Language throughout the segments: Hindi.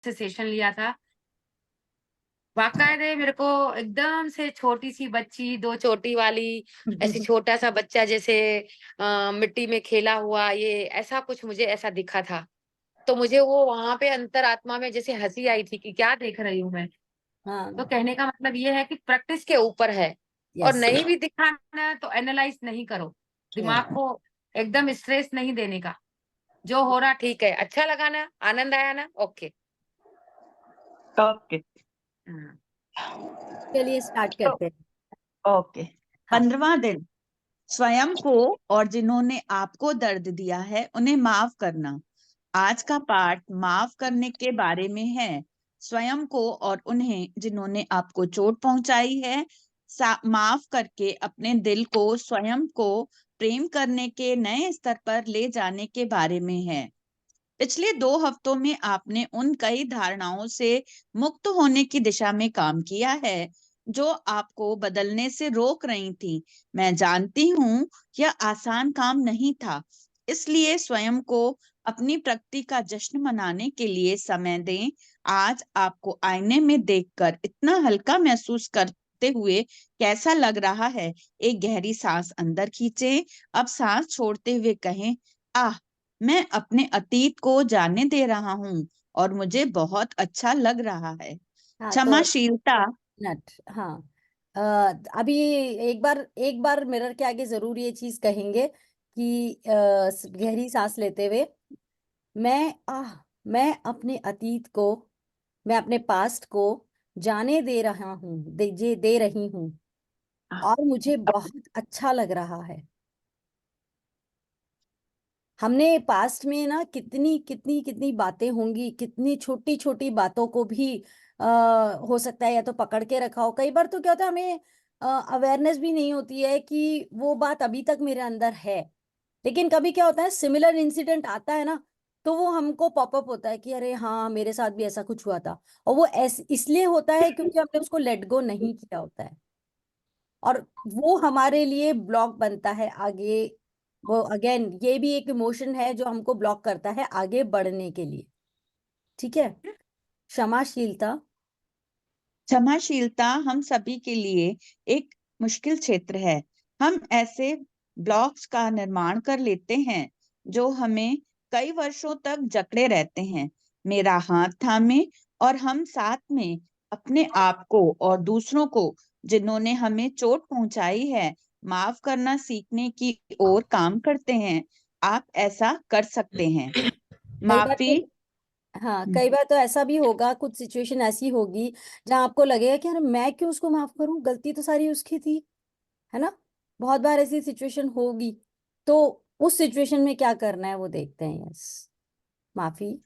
से सेशन लिया था। बाकायदे मेरे को एकदम से छोटी सी बच्ची, दो चोटी वाली, ऐसे छोटा सा बच्चा जैसे मिट्टी में खेला हुआ, ये ऐसा कुछ मुझे ऐसा दिखा था। तो मुझे वो वहां पे अंतरात्मा में जैसे हंसी आई थी कि क्या देख रही हूँ मैं। तो हाँ। कहने का मतलब ये है कि प्रैक्टिस के ऊपर है। और यस। नहीं भी दिखाना तो एनालाइज नहीं करो, दिमाग को एकदम स्ट्रेस नहीं देने का। जो हो रहा ठीक है, अच्छा लगा ना, आनंद आया ना, ओके। ओके। हाँ। चलिए स्टार्ट तो करते हैं। ओके। हाँ। 15वां दिन, स्वयं को और जिन्होंने आपको दर्द दिया है उन्हें माफ करना। आज का पाठ माफ करने के बारे में है। स्वयं को और उन्हें जिन्होंने आपको चोट पहुंचाई है, माफ करके अपने दिल को स्वयं को प्रेम करने के नए स्तर पर ले जाने के बारे में है। पिछले 2 हफ्तों में आपने उन कई धारणाओं से मुक्त होने की दिशा में काम किया है जो आपको बदलने से रोक रही थी। मैं जानती हूँ यह आसान काम नहीं था, इसलिए स्वयं को अपनी प्रगति का जश्न मनाने के लिए समय दें। आज आपको आईने में देखकर इतना हल्का महसूस करते हुए कैसा लग रहा है? एक गहरी सांस अंदर खींचें। अब सांस छोड़ते हुए कहें, आह, मैं अपने अतीत को जाने दे रहा हूँ और मुझे बहुत अच्छा लग रहा है। हाँ तो क्षमाशीलता। नट हाँ। अ, अभी एक बार मिरर के आगे जरूर ये चीज कहेंगे कि गहरी सांस लेते हुए, मैं मैं अपने अतीत को, मैं अपने पास्ट को जाने दे रहा हूँ, दे रही हूँ, और मुझे बहुत अच्छा लग रहा है। हमने पास्ट में ना कितनी कितनी कितनी बातें होंगी, कितनी छोटी छोटी बातों को भी हो सकता है या तो पकड़ के रखा हो। कई बार तो क्या होता है, हमें अवेयरनेस भी नहीं होती है कि वो बात अभी तक मेरे अंदर है। लेकिन कभी क्या होता है, सिमिलर इंसिडेंट आता है ना, तो वो हमको पॉपअप होता है कि अरे हाँ, मेरे साथ भी ऐसा कुछ हुआ था। और वो इसलिए होता है क्योंकि हमने उसको लेट गो नहीं किया होता है, और वो हमारे लिए ब्लॉक बनता है आगे। वो अगेन ये भी एक इमोशन है जो हमको ब्लॉक करता है आगे बढ़ने के लिए। ठीक है। क्षमाशीलता। क्षमाशीलता हम सभी के लिए एक मुश्किल क्षेत्र है। हम ऐसे ब्लॉक्स का निर्माण कर लेते हैं जो हमें कई वर्षों तक जकड़े रहते हैं। मेरा हाथ थामे और हम साथ में अपने आप को और दूसरों को जिन्होंने हमें चोट पहुंचाई है माफ करना सीखने की ओर काम करते हैं। आप ऐसा कर सकते हैं। कई बार माफी। तो हाँ, कई बार तो ऐसा भी होगा, कुछ सिचुएशन ऐसी होगी जहां आपको लगेगा कि यार मैं क्यों उसको माफ करूं, गलती तो सारी उसकी थी, है ना। बहुत बार ऐसी सिचुएशन होगी। तो उस सिचुएशन में क्या करना है वो देखते हैं। यस। माफी।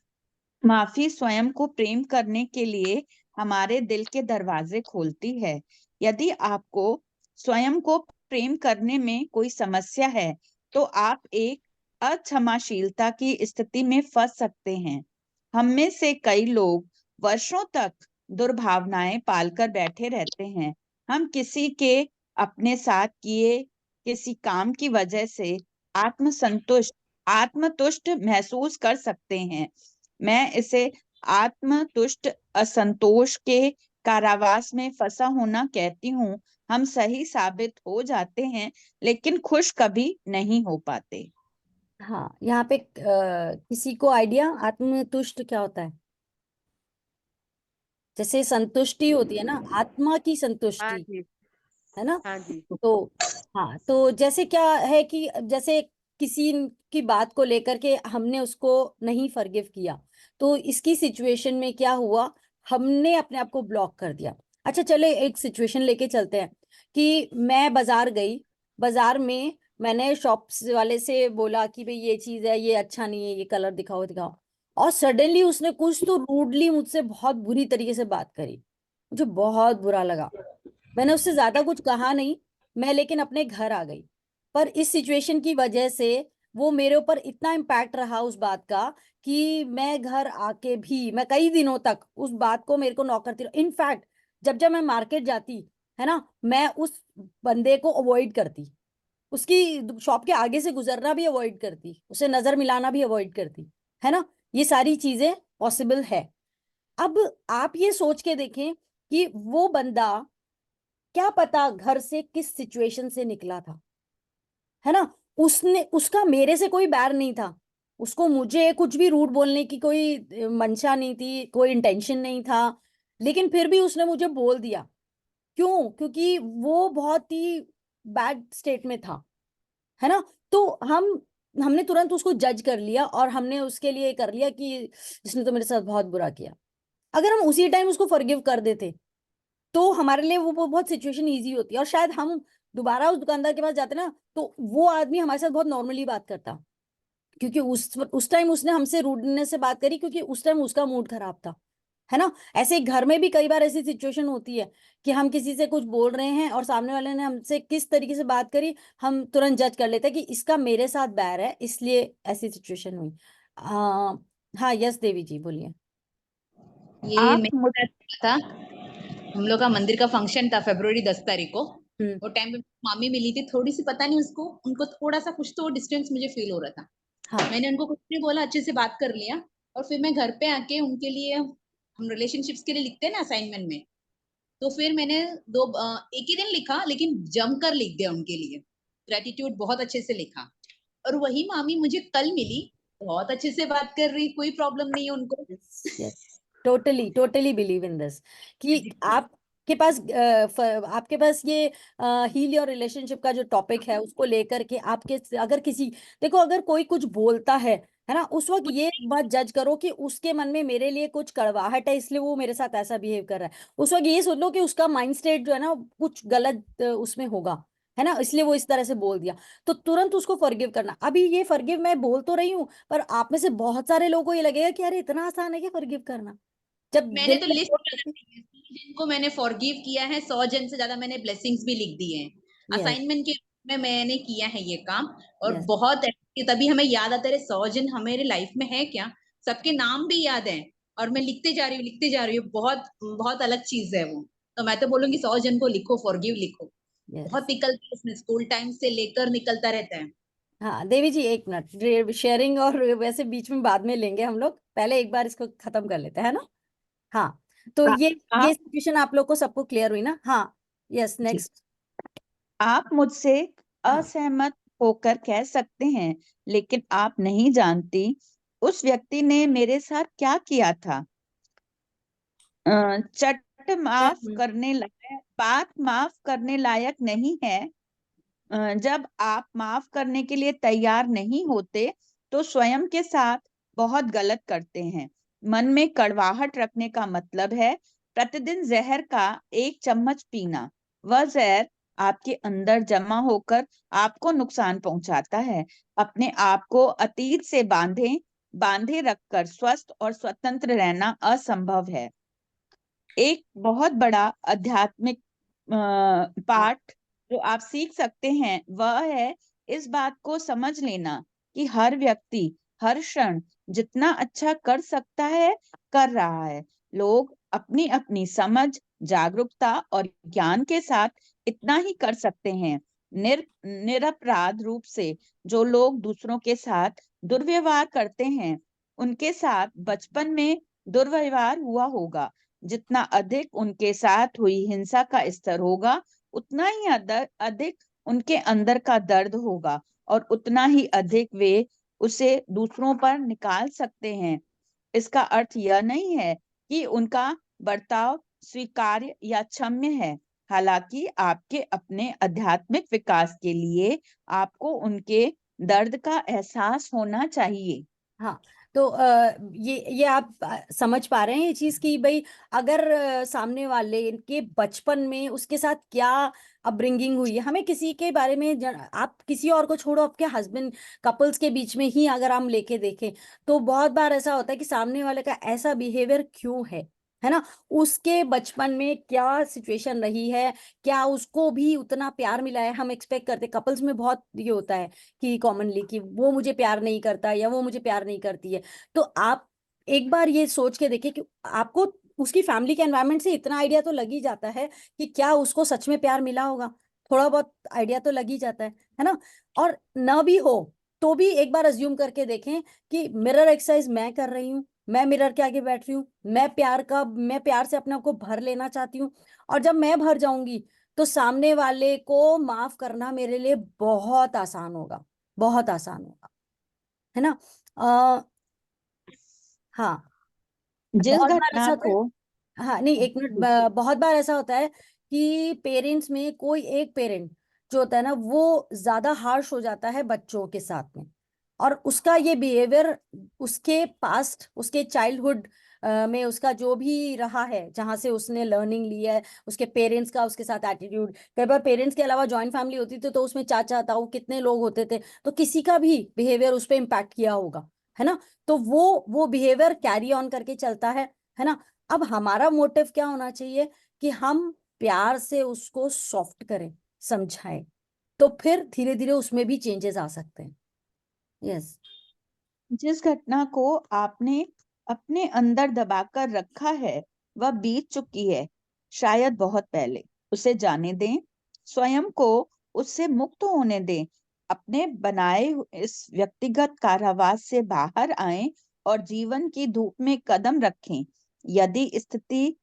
माफी स्वयं को प्रेम करने के लिए हमारे दिल के दरवाजे खोलती है। यदि आपको स्वयं को प्रेम करने में कोई समस्या है, तो आप एक अक्षमाशीलता की स्थिति में फंस सकते हैं। हम में से कई लोग वर्षों तक दुर्भावनाएं पालकर बैठे रहते हैं। हम किसी के अपने साथ किए किसी काम की वजह से आत्मतुष्ट महसूस कर सकते हैं। मैं इसे आत्मतुष्ट असंतोष के कारावास में फंसा होना कहती हूँ। हम सही साबित हो जाते हैं लेकिन खुश कभी नहीं हो पाते। हाँ, यहाँ पे किसी को आइडिया आत्मतुष्ट क्या होता है? जैसे संतुष्टि होती है ना, आत्मा की हाँ संतुष्टि, जी। है ना। हाँ जी। तो हाँ, तो जैसे क्या है कि जैसे किसी की बात को लेकर के हमने उसको नहीं फॉरगिव किया, तो इसकी सिचुएशन में क्या हुआ, हमने अपने आप को ब्लॉक कर दिया। अच्छा, चले एक सिचुएशन लेके चलते हैं कि मैं बाजार गई, बाजार में मैंने शॉप वाले से बोला कि भाई ये चीज है, ये अच्छा नहीं है, ये कलर दिखाओ दिखाओ। और सडनली उसने कुछ तो रूडली मुझसे बहुत बुरी तरीके से बात करी। मुझे बहुत बुरा लगा। मैंने उससे ज्यादा कुछ कहा नहीं, मैं लेकिन अपने घर आ गई। पर इस सिचुएशन की वजह से वो मेरे ऊपर इतना इम्पैक्ट रहा उस बात का कि मैं घर आके भी मैं कई दिनों तक उस बात को मेरे को नॉक करती रही। इनफैक्ट जब जब मैं मार्केट जाती, है ना, मैं उस बंदे को अवॉइड करती, उसकी शॉप के आगे से गुजरना भी अवॉइड करती, उसे नजर मिलाना भी अवॉइड करती, है ना। ये सारी चीजें पॉसिबल है। अब आप ये सोच के देखें कि वो बंदा क्या पता घर से किस सिचुएशन से निकला था, है ना। उसने, उसका मेरे से कोई बैर नहीं था, उसको मुझे कुछ भी रूड बोलने की कोई मंशा नहीं थी, कोई इंटेंशन नहीं था, लेकिन फिर भी उसने मुझे बोल दिया। क्यों? क्योंकि वो बहुत ही बैड स्टेट में था, है ना। तो हमने तुरंत उसको जज कर लिया और हमने उसके लिए कर लिया कि इसने तो मेरे साथ बहुत बुरा किया। अगर हम उसी टाइम उसको फॉरगिव कर देते तो हमारे लिए वो बहुत सिचुएशन इजी होती है, और शायद हम दोबारा उस दुकानदार के पास जाते ना, तो वो आदमी हमारे साथ बहुत नॉर्मली बात करता, क्योंकि उस टाइम उसने हमसे रूडनेस से बात करी, क्योंकि उस टाइम उसका मूड खराब था, है ना। ऐसे ही घर में भी कई बार ऐसी सिचुएशन होती है कि हम किसी से कुछ बोल रहे हैं और सामने वाले ने हमसे किस तरीके से बात करी, हम तुरंत जज कर लेते हैं कि इसका मेरे साथ बैर है, इसलिए ऐसी सिचुएशन हुई। आ, हाँ, यस देवी जी बोलिए। ये आप मुझ मेरे साथ था। हम लोग का मंदिर का फंक्शन था February 10 तारीख को। हम्म। वो टाइम पे मामी मिली थी, थोड़ी सी पता नहीं उसको, उनको थोड़ा सा कुछ तो डिस्टेंस मुझे फील हो रहा था। हाँ। मैंने उनको कुछ नहीं बोला, अच्छे से बात कर लिया। और फिर मैं घर पे आके उनके लिए, हम रिलेशनशिप्स के लिए लिखते हैं ना असाइनमेंट में, तो फिर मैंने एक ही दिन लिखा लेकिन जमकर लिख दिया उनके लिए। ग्रेटिट्यूड बहुत अच्छे से लिखा। और वही मामी मुझे कल मिली, बहुत अच्छे से बात कर रही, कोई प्रॉब्लम नहीं है उनको। Yes, yes, totally totally believe in this कि आपके पास ये हील योर रिलेशनशिप का जो टॉपिक है उसको लेकर के आपके, अगर किसी, देखो अगर कोई कुछ बोलता है ना, उस वक्त ये बात जज करो कि उसके मन में मेरे लिए कुछ कड़वाहट है, इसलिए वो मेरे साथ ऐसा बिहेव कर रहा है। उस वक्त ये सोच लो कि उसका माइंड स्टेट जो है ना कुछ गलत उसमें होगा, है ना, इसलिए वो इस तरह से बोल दिया। तो तुरंत उसको फॉरगिव करना। अभी ये फॉरगिव मैं बोल तो रही हूँ, पर आप में से बहुत सारे लोगों को ये लगेगा कि अरे इतना आसान है क्या फॉरगिव करना, जब मैंने दिल तो में लिस्ट बना दी है, 100 जन को मैंने फॉरगिव किया है, 100 जन से ज्यादा मैंने ब्लेसिंग्स भी लिख दिए हैं। यस, असाइनमेंट के रूप में मैंने किया है ये काम। और यस, बहुत तभी हमें याद आता है 100 जन हमारे लाइफ में है क्या, सबके नाम भी याद है। और मैं लिखते जा रही हूँ, लिखते जा रही हूँ, बहुत बहुत अलग चीज है वो। तो मैं तो बोलूंगी 100 जन को लिखो, फॉरगिव लिखो। यस। बहुत निकलता है इसमें, स्कूल टाइम से लेकर निकलता रहता है। हाँ देवी जी, एक मिनट, शेयरिंग और वैसे बीच में बाद में लेंगे हम लोग, पहले एक बार इसको खत्म कर लेते हैं ना। हाँ, तो आ, ये आप सिचुएशन आप लोग को सबको क्लियर हुई ना। हाँ, यस, जी, नेक्स्ट। आप मुझसे हाँ। असहमत होकर कह सकते हैं, लेकिन आप नहीं जानती उस व्यक्ति ने मेरे साथ क्या किया था। चट माफ करने लायक बात माफ करने लायक नहीं है। जब आप माफ करने के लिए तैयार नहीं होते तो स्वयं के साथ बहुत गलत करते हैं। मन में कड़वाहट रखने का मतलब है प्रतिदिन जहर का 1 चम्मच पीना। वह जहर आपके अंदर जमा होकर आपको नुकसान पहुंचाता है। अपने आप को अतीत से बांधे बांधे रखकर स्वस्थ और स्वतंत्र रहना असंभव है। एक बहुत बड़ा आध्यात्मिक पाठ जो आप सीख सकते हैं वह है इस बात को समझ लेना कि हर व्यक्ति हर क्षण जितना अच्छा कर सकता है कर रहा है। लोग अपनी अपनी समझ, जागरूकता और ज्ञान के साथ इतना ही कर सकते हैं। निरपराध रूप से जो लोग दूसरों के साथ दुर्व्यवहार करते हैं उनके साथ बचपन में दुर्व्यवहार हुआ होगा। जितना अधिक उनके साथ हुई हिंसा का स्तर होगा उतना ही अधिक उनके अंदर का दर्द होगा और उतना ही अधिक वे उसे दूसरों पर निकाल सकते हैं। इसका अर्थ यह नहीं है कि उनका बर्ताव स्वीकार्य या क्षम्य है। हालांकि आपके अपने आध्यात्मिक विकास के लिए आपको उनके दर्द का एहसास होना चाहिए। हाँ, तो ये आप समझ पा रहे हैं ये चीज कि भाई अगर सामने वाले के बचपन में उसके साथ क्या अपब्रिंगिंग हुई है, हमें किसी के बारे में आप किसी और को छोड़ो, आपके हस्बैंड, कपल्स के बीच में ही अगर हम लेके देखें तो बहुत बार ऐसा होता है कि सामने वाले का ऐसा बिहेवियर क्यों है ना, उसके बचपन में क्या सिचुएशन रही है, क्या उसको भी उतना प्यार मिला है। हम एक्सपेक्ट करते, कपल्स में बहुत ये होता है कि कॉमनली कि वो मुझे प्यार नहीं करता या वो मुझे प्यार नहीं करती है। तो आप एक बार ये सोच के देखिए कि आपको उसकी फैमिली के एनवायरनमेंट से इतना आइडिया तो लग ही जाता है कि क्या उसको सच में प्यार मिला होगा, थोड़ा बहुत आइडिया तो लग ही जाता है ना। और न भी हो तो भी एक बार अज्यूम करके देखें कि मिरर एक्सरसाइज मैं कर रही हूँ, मैं मिरर के आगे बैठ रही हूँ, मैं प्यार से अपने आप को भर लेना चाहती हूँ, और जब मैं भर जाऊंगी तो सामने वाले को माफ करना मेरे लिए बहुत आसान होगा, बहुत आसान होगा, है ना। आ, हाँ, जिस बहुत बार घटना ऐसा होता को है। हाँ नहीं, एक मिनट, बहुत बार ऐसा होता है कि पेरेंट्स में कोई एक पेरेंट जो होता है ना, वो ज्यादा हार्श हो जाता है बच्चों के साथ में, और उसका ये बिहेवियर उसके पास्ट, उसके चाइल्डहुड में उसका जो भी रहा है, जहां से उसने लर्निंग ली है, उसके पेरेंट्स का उसके साथ एटीट्यूड, कई बार पेरेंट्स के अलावा जॉइंट फैमिली होती थी तो उसमें चाचा ताऊ कितने लोग होते थे, तो किसी का भी बिहेवियर उस पर इम्पैक्ट किया होगा, है ना। तो वो बिहेवियर कैरी ऑन करके चलता है ना। अब हमारा मोटिव क्या होना चाहिए कि हम प्यार से उसको सॉफ्ट करें, समझाएं, तो फिर धीरे धीरे उसमें भी चेंजेस आ सकते हैं। यस। जिस घटना को आपने अपने अंदर दबाकर रखा है वह बीत चुकी है, शायद बहुत पहले। उसे जाने दें, स्वयं को उससे मुक्त होने दें, अपने बनाए इस व्यक्तिगत कारावास से बाहर आएं और जीवन की धूप में कदम रखें। यदि स्थिति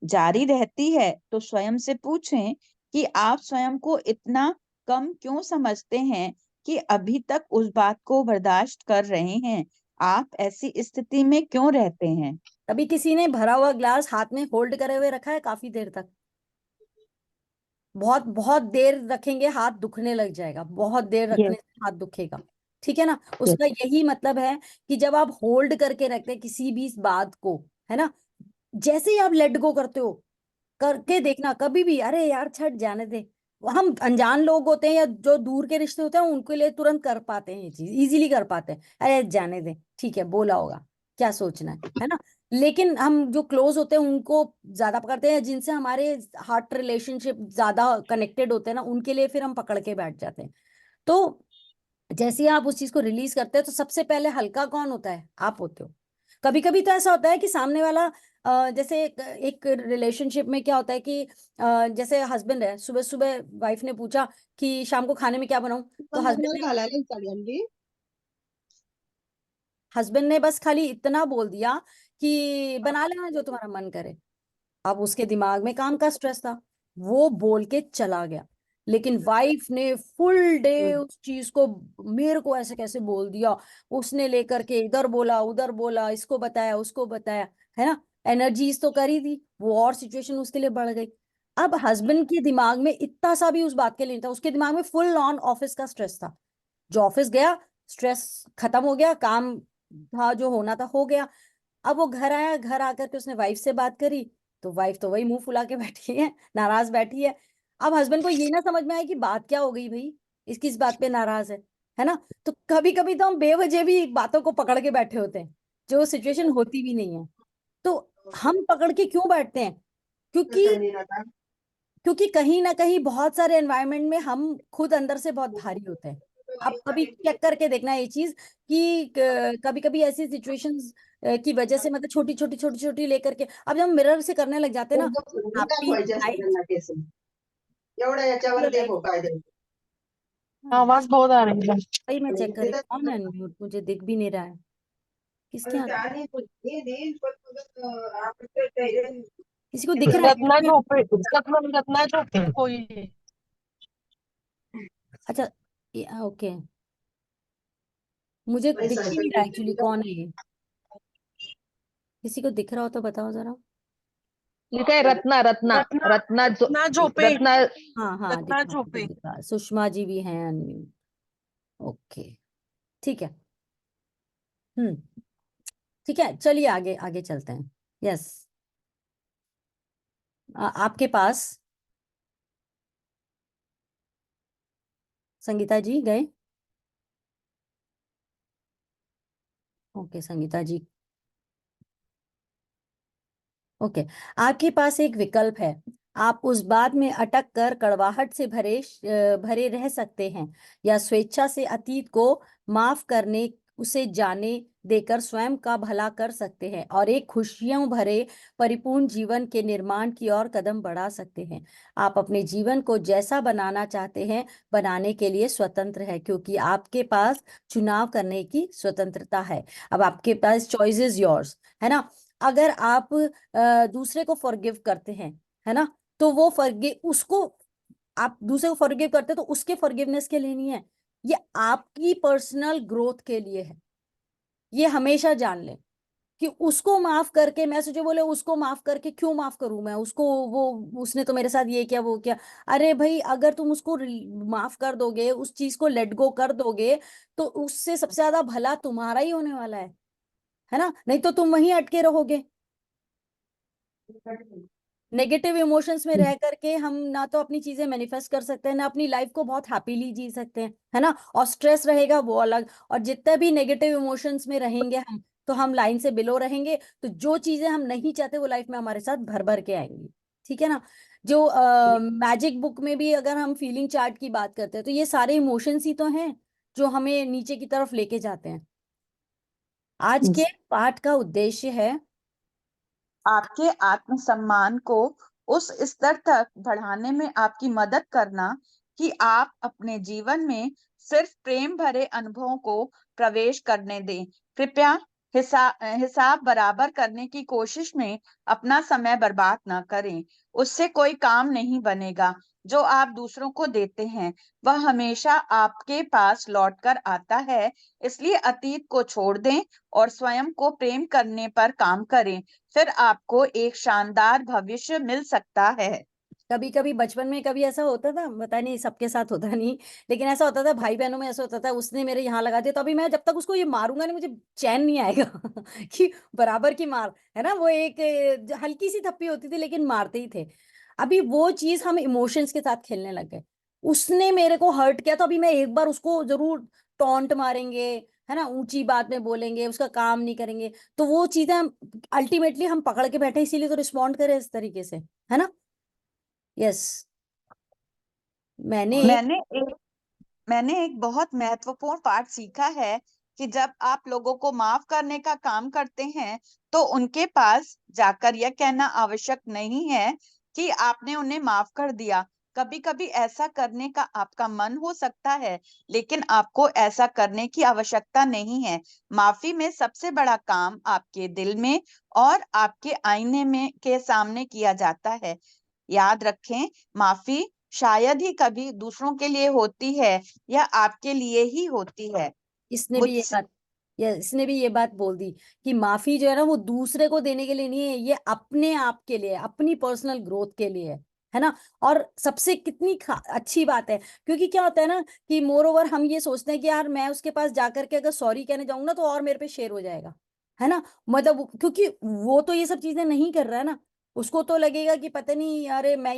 जारी रहती है तो स्वयं से पूछें कि आप स्वयं को इतना कम क्यों समझते हैं कि अभी तक उस बात को बर्दाश्त कर रहे हैं। आप ऐसी स्थिति में क्यों रहते हैं? कभी किसी ने भरा हुआ ग्लास हाथ में होल्ड करे हुए रखा है काफी देर तक? बहुत बहुत देर रखेंगे हाथ दुखने लग जाएगा, बहुत देर रखने यस, से हाथ दुखेगा, ठीक है ना। यस। उसका यही मतलब है कि जब आप होल्ड करके रखते हैं किसी भी इस बात को, है ना, जैसे ही आप लेट गो करते हो, करके देखना कभी भी, अरे यार छट जाने दे। हम अनजान लोग होते हैं या जो दूर के रिश्ते होते हैं उनके लिए तुरंत कर पाते हैं ये चीज, इजीली कर पाते हैं, अरे जाने दे, ठीक है बोला होगा, क्या सोचना है ना। लेकिन हम जो क्लोज होते हैं उनको ज्यादा पकड़ते हैं, जिनसे हमारे हार्ट रिलेशनशिप ज्यादा कनेक्टेड होते हैं ना, उनके लिए फिर हम पकड़ के बैठ जाते हैं। तो जैसे ही आप उस चीज को रिलीज करते हैं तो सबसे पहले हल्का कौन होता है? आप होते हो। कभी कभी तो ऐसा होता है कि सामने वाला जैसे एक रिलेशनशिप में क्या होता है कि जैसे हस्बैंड है, सुबह सुबह वाइफ ने पूछा कि शाम को खाने में क्या बनाऊं, तो हस्बैंड ने बस खाली इतना बोल दिया कि बना लेना जो तुम्हारा मन करे। अब उसके दिमाग में काम का स्ट्रेस था, वो बोल के चला गया, लेकिन वाइफ ने फुल डे उस चीज को मेरे को ऐसे कैसे बोल दिया, उसने लेकर के इधर बोला उधर बोला, इसको बताया उसको बताया, है ना। एनर्जीज तो करी थी वो, और सिचुएशन उसके लिए बढ़ गई। अब हस्बैंड के दिमाग में इतना सा भी उस बात के लिए नहीं था, उसके दिमाग में फुल ऑन ऑफिस का स्ट्रेस था। जो ऑफिस गया, स्ट्रेस खत्म हो गया, काम था जो होना था हो गया। अब वो घर आया, घर आकर के उसने वाइफ से बात करी, तो वाइफ तो वही मुंह फुला के बैठी है, नाराज बैठी है। अब हस्बैंड को ये ना समझ में आया कि बात क्या हो गई भाई, इसकी इस बात पे नाराज है ना। तो कभी कभी तो हम बेवजह भी बातों को पकड़ के बैठे होते हैं, जो सिचुएशन होती भी नहीं है। तो हम पकड़ के क्यों बैठते हैं? क्योंकि क्योंकि कहीं ना कहीं बहुत सारे एनवायरनमेंट में हम खुद अंदर से बहुत भारी होते हैं। आप कभी चेक करके देखना ये चीज कि कभी कभी ऐसी सिचुएशंस की वजह से, मतलब छोटी छोटी छोटी छोटी लेकर के, अब जब हम मिरर से करने लग जाते हैं ना, हैप्पी नाइट, एवढ्या याच्यावर ते काय द्यायचं आवाज बहुत आ रही है भाई मैं चेक कर रही हूँ कौन है अनम्यूट, मुझे दिख भी नहीं रहा है किसके यहाँ, किसी को दिख रहा रत्ना है? झोपे रत्ना झोपे कोई अच्छा, ओके, मुझे दिख ही नहीं रहा एक्चुअली कौन है ये, किसी को दिख रहा हो तो बताओ जरा। ठीक है रत्ना रत्ना रत्ना रत्ना झोपे रत्ना हाँ हाँ, दिख रत्ना रहा है, झोपे दिख रहा है, सुषमा जी भी हैं अनम्यूट, ओके, ठीक है। हम्म, ठीक है, चलिए आगे आगे चलते हैं। यस, आपके पास, संगीता जी गए? ओके संगीता जी, ओके, आपके पास एक विकल्प है। आप उस बात में अटक कर कड़वाहट से भरे रह सकते हैं, या स्वेच्छा से अतीत को माफ करने उसे जाने देकर स्वयं का भला कर सकते हैं और एक खुशियों भरे परिपूर्ण जीवन के निर्माण की ओर कदम बढ़ा सकते हैं। आप अपने जीवन को जैसा बनाना चाहते हैं बनाने के लिए स्वतंत्र है, क्योंकि आपके पास चुनाव करने की स्वतंत्रता है। अब आपके पास चॉइस इज योर्स, है ना। अगर आप दूसरे को फॉरगिव करते हैं, है ना, तो वो फॉरगिव उसको, आप दूसरे को फॉरगिव करते हैं तो उसके फॉरगिवनेस के लिए नहीं है, ये आपकी पर्सनल ग्रोथ के लिए है। ये हमेशा जान लें कि उसको माफ करके, मैं सोचे बोले उसको माफ करके क्यों माफ करूं मैं उसको, वो उसने तो मेरे साथ ये किया वो किया। अरे भाई, अगर तुम उसको माफ कर दोगे, उस चीज को लेट गो कर दोगे, तो उससे सबसे ज्यादा भला तुम्हारा ही होने वाला है ना। नहीं तो तुम वहीं अटके रहोगे। नेगेटिव इमोशंस में रह करके हम ना तो अपनी चीजें मैनिफेस्ट कर सकते हैं, ना अपनी लाइफ को बहुत हैप्पीली जी सकते हैं, है ना। और स्ट्रेस रहेगा वो अलग, और जितने भी नेगेटिव इमोशंस में रहेंगे हम, तो हम लाइन से बिलो रहेंगे। तो जो चीजें हम नहीं चाहते वो लाइफ में हमारे साथ भर भर के आएंगी, ठीक है ना। जो मैजिक बुक में भी अगर हम फीलिंग चार्ट की बात करते हैं, तो ये सारे इमोशंस ही तो हैं जो हमें नीचे की तरफ लेके जाते हैं। आज के पाठ का उद्देश्य है आपके आत्मसम्मान को उस स्तर तक बढ़ाने में आपकी मदद करना कि आप अपने जीवन में सिर्फ प्रेम भरे अनुभवों को प्रवेश करने दें। कृपया हिसाब बराबर करने की कोशिश में अपना समय बर्बाद ना करें। उससे कोई काम नहीं बनेगा। जो आप दूसरों को देते हैं वह हमेशा आपके पास लौट कर आता है। इसलिए अतीत को छोड़ दें और स्वयं को प्रेम करने पर काम करें। फिर आपको एक शानदार भविष्य मिल सकता है। कभी कभी बचपन में कभी ऐसा होता था, पता नहीं सबके साथ होता नहीं, लेकिन ऐसा होता था भाई बहनों में, ऐसा होता था उसने मेरे यहाँ लगा दिया तो अभी मैं जब तक उसको ये मारूंगा नहीं मुझे चैन नहीं आएगा कि बराबर की मार, है ना। वो एक हल्की सी थप्पी होती थी लेकिन मारते ही थे। अभी वो चीज हम इमोशंस के साथ खेलने लग गए। उसने मेरे को हर्ट किया तो अभी मैं एक बार उसको जरूर टॉन्ट मारेंगे, है ना, ऊंची बात में बोलेंगे, उसका काम नहीं करेंगे। तो वो चीजें हम अल्टीमेटली हम पकड़ के बैठे, इसीलिए तो रिस्पॉन्ड करें इस तरीके से, है ना। यस। मैंने मैंने एक मैंने एक बहुत महत्वपूर्ण पाठ सीखा है कि जब आप लोगों को माफ करने का काम करते हैं तो उनके पास जाकर यह कहना आवश्यक नहीं है कि आपने उन्हें माफ कर दिया। कभी कभी ऐसा करने का आपका मन हो सकता है, लेकिन आपको ऐसा करने की आवश्यकता नहीं है। माफी में सबसे बड़ा काम आपके दिल में और आपके आईने में के सामने किया जाता है। याद रखें, माफी शायद ही कभी दूसरों के लिए होती है या आपके लिए ही होती है। इसने भी ये मुझसे बात, ये इसने भी ये बात बोल दी कि माफी जो है ना वो दूसरे को देने के लिए नहीं है, ये अपने आप के लिए, अपनी पर्सनल ग्रोथ के लिए है ना। और सबसे कितनी अच्छी बात है, क्योंकि क्या होता है ना कि मोर ओवर हम ये सोचते हैं कि यार मैं उसके पास जाकर के अगर सॉरी कहने जाऊंगा ना तो और मेरे पे शेर हो जाएगा, है ना। मतलब क्योंकि वो तो ये सब चीजें नहीं कर रहा है ना, उसको तो लगेगा कि पता नहीं, अरे मैं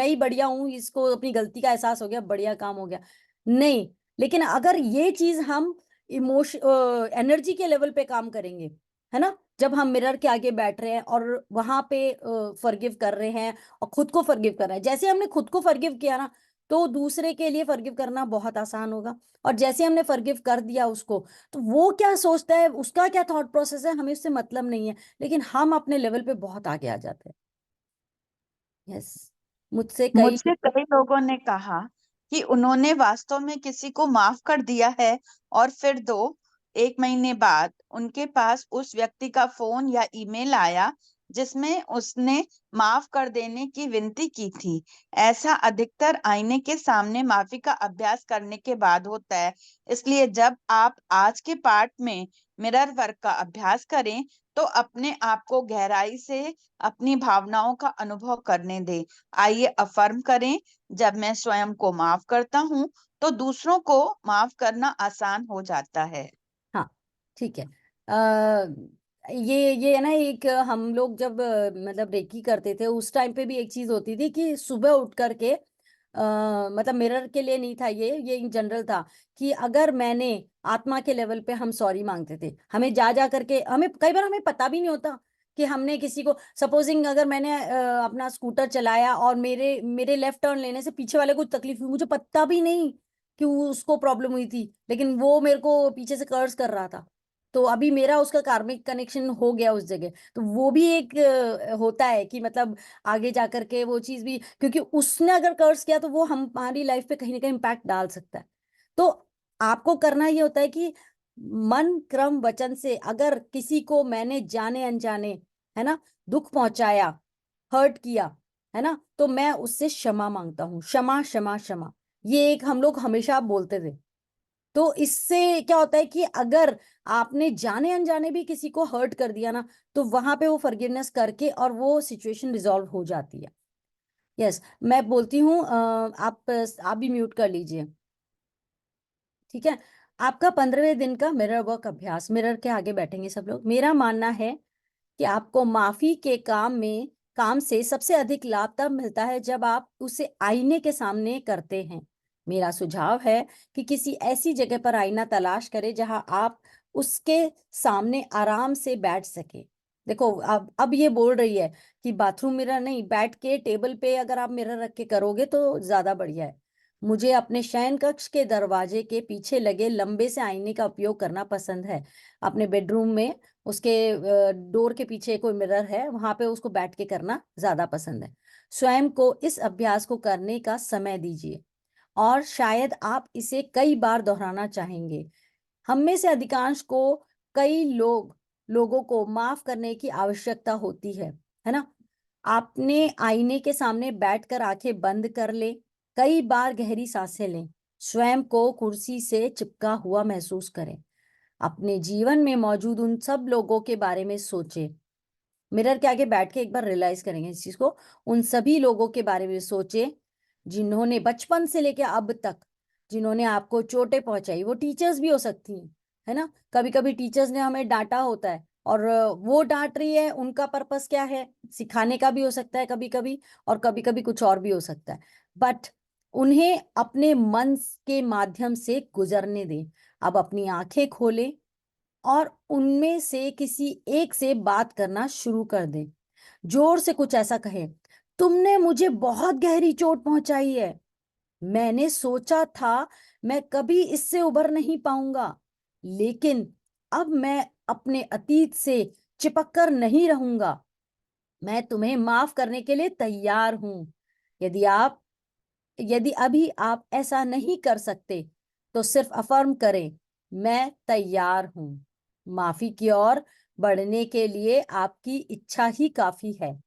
ही बढ़िया हूँ, इसको अपनी गलती का एहसास हो गया, बढ़िया काम हो गया। नहीं, लेकिन अगर ये चीज हम इमोशन एनर्जी के लेवल पे काम करेंगे, है ना, जब हम मिरर के आगे बैठ रहे हैं और वहां पे फॉरगिव कर रहे हैं और खुद को फॉरगिव कर रहे हैं, जैसे हमने खुद को फॉरगिव किया ना, तो दूसरे के लिए फॉरगिव करना बहुत आसान होगा। और जैसे हमने फॉरगिव कर दिया उसको, तो वो क्या सोचता है, उसका क्या थॉट प्रोसेस है, हमें उससे मतलब नहीं है, लेकिन हम अपने लेवल पे बहुत आगे आ जाते हैं। यस। मुझसे कई मुझसे कई लोगों ने कहा कि उन्होंने वास्तव में किसी को माफ कर दिया है और फिर 1 महीने बाद उनके पास उस व्यक्ति का फोन या ईमेल आया जिसमें उसने माफ कर देने की विनती की थी। ऐसा अधिकतर आईने के सामने माफी का अभ्यास करने के बाद होता है। इसलिए जब आप आज के पाठ में मिरर वर्क का अभ्यास करें तो अपने आप को गहराई से अपनी भावनाओं का अनुभव करने दें। आइए अफर्म करें, जब मैं स्वयं को माफ करता हूँ तो दूसरों को माफ करना आसान हो जाता है। हाँ, ठीक है। आ, ये है ना, एक हम लोग जब मतलब रेकी करते थे उस टाइम पे भी एक चीज होती थी कि सुबह उठ करके मतलब मिरर के लिए नहीं था, ये इन जनरल था कि अगर मैंने आत्मा के लेवल पे हम सॉरी मांगते थे, हमें जा जा करके, हमें कई बार हमें पता भी नहीं होता कि हमने किसी को, सपोजिंग अगर मैंने अपना स्कूटर चलाया और मेरे मेरे लेफ्ट टर्न लेने से पीछे वाले को तकलीफ हुई, मुझे पता भी नहीं, कि उसको प्रॉब्लम हुई थी, लेकिन वो मेरे को पीछे से कर्ज कर रहा था, तो अभी मेरा उसका कार्मिक कनेक्शन हो गया उस जगह। तो वो भी एक होता है कि मतलब आगे जा करके वो चीज भी, क्योंकि उसने अगर कर्ज किया तो वो हमारी लाइफ पे कहीं ना कहीं इम्पैक्ट डाल सकता है। तो आपको करना ये होता है कि मन क्रम वचन से, अगर किसी को मैंने जाने अनजाने, है ना, दुख पहुंचाया, हर्ट किया, है ना, तो मैं उससे क्षमा मांगता हूँ। क्षमा क्षमा क्षमा, ये एक हम लोग हमेशा बोलते थे। तो इससे क्या होता है कि अगर आपने जाने अनजाने भी किसी को हर्ट कर दिया ना, तो वहां पे वो फॉरगिवनेस करके और वो सिचुएशन रिजॉल्व हो जाती है। यस, मैं बोलती हूँ, आप भी म्यूट कर लीजिए, ठीक है। आपका 15वें दिन का मिरर वर्क अभ्यास, मिरर के आगे बैठेंगे सब लोग। मेरा मानना है कि आपको माफी के काम से सबसे अधिक लाभ तब मिलता है जब आप उसे आईने के सामने करते हैं। मेरा सुझाव है कि किसी ऐसी जगह पर आईना तलाश करें जहां आप उसके सामने आराम से बैठ सके। देखो, अब ये बोल रही है कि बाथरूम मिरर नहीं, बैठ के टेबल पे अगर आप मिरर रख के करोगे तो ज्यादा बढ़िया है। मुझे अपने शयन कक्ष के दरवाजे के पीछे लगे लंबे से आईने का उपयोग करना पसंद है। अपने बेडरूम में उसके डोर के पीछे कोई मिरर है, वहां पे उसको बैठ के करना ज्यादा पसंद है। स्वयं को इस अभ्यास को करने का समय दीजिए, और शायद आप इसे कई बार दोहराना चाहेंगे। हम में से अधिकांश को कई लोगों को माफ करने की आवश्यकता होती है ना। आपने आईने के सामने बैठकर आंखें बंद कर ले, कई बार गहरी सांसें लें, स्वयं को कुर्सी से चिपका हुआ महसूस करें, अपने जीवन में मौजूद उन सब लोगों के बारे में सोचें। मिरर के आगे बैठ के एक बार रियलाइज करेंगे इस चीज को। उन सभी लोगों के बारे में सोचें जिन्होंने बचपन से लेकर अब तक, जिन्होंने आपको चोटें पहुंचाई। वो टीचर्स भी हो सकती हैं, है ना। कभी कभी टीचर्स ने हमें डांटा होता है, और वो डांट रही है, उनका पर्पस क्या है, सिखाने का भी हो सकता है कभी कभी, और कभी कभी कुछ और भी हो सकता है। बट उन्हें अपने मन के माध्यम से गुजरने दें। अब अपनी आंखें खोलें और उनमें से किसी एक से बात करना शुरू कर दें। जोर से कुछ ऐसा कहें, तुमने मुझे बहुत गहरी चोट पहुंचाई है। मैंने सोचा था मैं कभी इससे उबर नहीं पाऊंगा, लेकिन अब मैं अपने अतीत से चिपक कर नहीं रहूंगा। मैं तुम्हें माफ करने के लिए तैयार हूं। यदि आप यदि अभी आप ऐसा नहीं कर सकते तो सिर्फ अफर्म करें, मैं तैयार हूं। माफी की ओर बढ़ने के लिए आपकी इच्छा ही काफी है।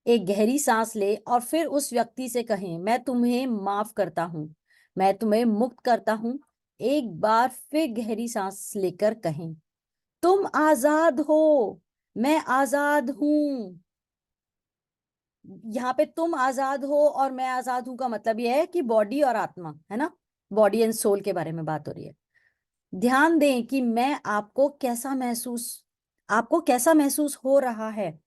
एक गहरी सांस ले और फिर उस व्यक्ति से कहें, मैं तुम्हें माफ करता हूं, मैं तुम्हें मुक्त करता हूं। एक बार फिर गहरी सांस लेकर कहें, तुम आजाद हो, मैं आजाद हूं। यहाँ पे तुम आजाद हो और मैं आजाद हूं का मतलब यह है कि बॉडी और आत्मा, है ना, बॉडी एंड सोल के बारे में बात हो रही है। ध्यान दें कि मैं आपको कैसा महसूस हो रहा है।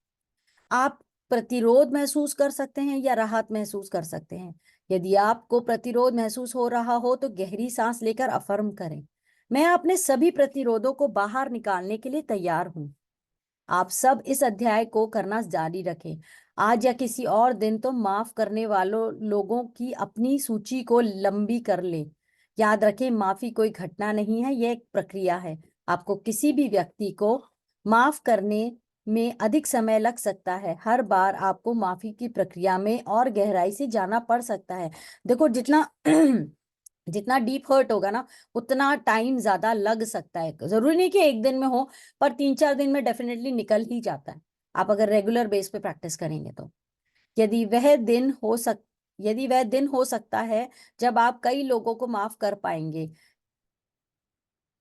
आप प्रतिरोध महसूस कर सकते हैं या राहत महसूस कर सकते हैं। यदि आपको प्रतिरोध महसूस हो रहा हो तो गहरी सांस लेकर अफर्म करें, मैं अपने सभी प्रतिरोधों को बाहर निकालने के लिए तैयार हूं। आप सब इस अध्याय को करना जारी रखें। आज या किसी और दिन तो माफ करने वालों लोगों की अपनी सूची को लंबी कर ले। याद रखें, माफी कोई घटना नहीं है, यह एक प्रक्रिया है। आपको किसी भी व्यक्ति को माफ करने में अधिक समय लग सकता है। हर बार आपको माफी की प्रक्रिया में और गहराई से जाना पड़ सकता है। देखो, जितना जितना डीप हर्ट होगा ना, उतना टाइम ज्यादा लग सकता है। जरूरी नहीं कि एक दिन में हो, पर 3-4 दिन में डेफिनेटली निकल ही जाता है, आप अगर रेगुलर बेस पे प्रैक्टिस करेंगे तो। यदि वह दिन हो सक यदि वह दिन हो सकता है जब आप कई लोगों को माफ कर पाएंगे।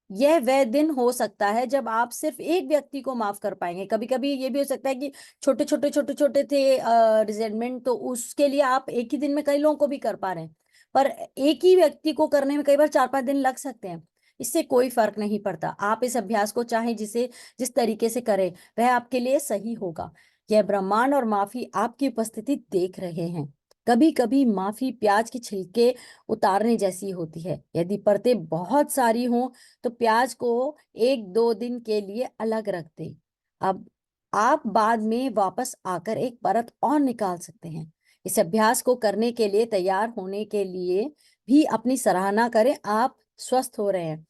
यह वह दिन हो सकता है जब आप सिर्फ एक व्यक्ति को माफ कर पाएंगे। कभी कभी ये भी हो सकता है कि छोटे छोटे थे रिजेंटमेंट, तो उसके लिए आप एक ही दिन में कई लोगों को भी कर पा रहे हैं, पर एक ही व्यक्ति को करने में कई बार 4-5 दिन लग सकते हैं। इससे कोई फर्क नहीं पड़ता। आप इस अभ्यास को चाहे जिस तरीके से करें वह आपके लिए सही होगा। यह ब्रह्मांड और माफी आपकी उपस्थिति देख रहे हैं। कभी कभी माफी प्याज के छिलके उतारने जैसी होती है। यदि परतें बहुत सारी हों तो प्याज को 1-2 दिन के लिए अलग रख दें। अब आप बाद में वापस आकर एक परत और निकाल सकते हैं। इस अभ्यास को करने के लिए तैयार होने के लिए भी अपनी सराहना करें, आप स्वस्थ हो रहे हैं।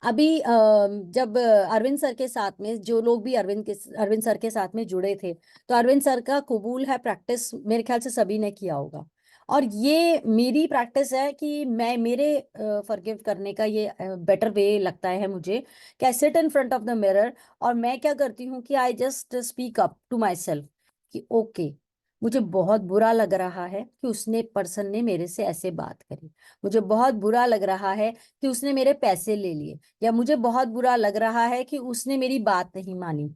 अभी जब अरविंद सर के साथ में जो लोग भी अरविंद सर के साथ में जुड़े थे, तो अरविंद सर का कबूल है प्रैक्टिस मेरे ख्याल से सभी ने किया होगा। और ये मेरी प्रैक्टिस है कि मैं मेरे फॉरगिव करने का ये बेटर वे लगता है मुझे, कि I sit in front of the mirror और मैं क्या करती हूँ कि I just speak up to myself कि ओके, मुझे बहुत बुरा लग रहा है कि उसने पर्सन ने मेरे से ऐसे बात करी, मुझे बहुत बुरा लग रहा है कि उसने मेरे पैसे ले लिए, या मुझे बहुत बुरा लग रहा है कि उसने मेरी बात नहीं मानी।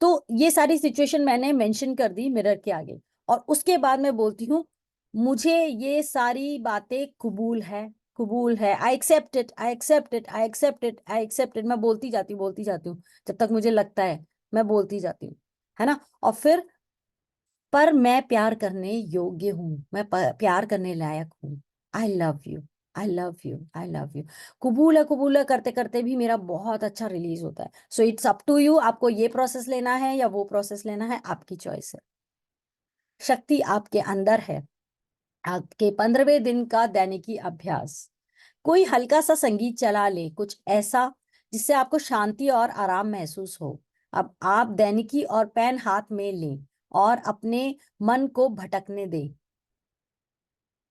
तो ये सारी सिचुएशन मैंने मेंशन कर दी मिरर के आगे, और उसके बाद मैं बोलती हूँ मुझे ये सारी बातें कबूल है, I accept it, I accept it, I accept it, I accept it. मैं बोलती जाती हूँ जब तक मुझे लगता है, मैं बोलती जाती हूँ, है ना। और फिर पर मैं प्यार करने योग्य हूँ, मैं प्यार करने लायक हूँ। आई love you, I love you, I love you. कबूल है करते करते भी मेरा बहुत अच्छा रिलीज होता है। So it's up to you, आपको ये प्रोसेस लेना है या वो प्रोसेस लेना है, आपकी चॉइस है। शक्ति आपके अंदर है। आपके 15वें दिन का दैनिकी अभ्यास, कोई हल्का सा संगीत चला ले, कुछ ऐसा जिससे आपको शांति और आराम महसूस हो। अब आप दैनिकी और पेन हाथ में लें और अपने मन को भटकने दें,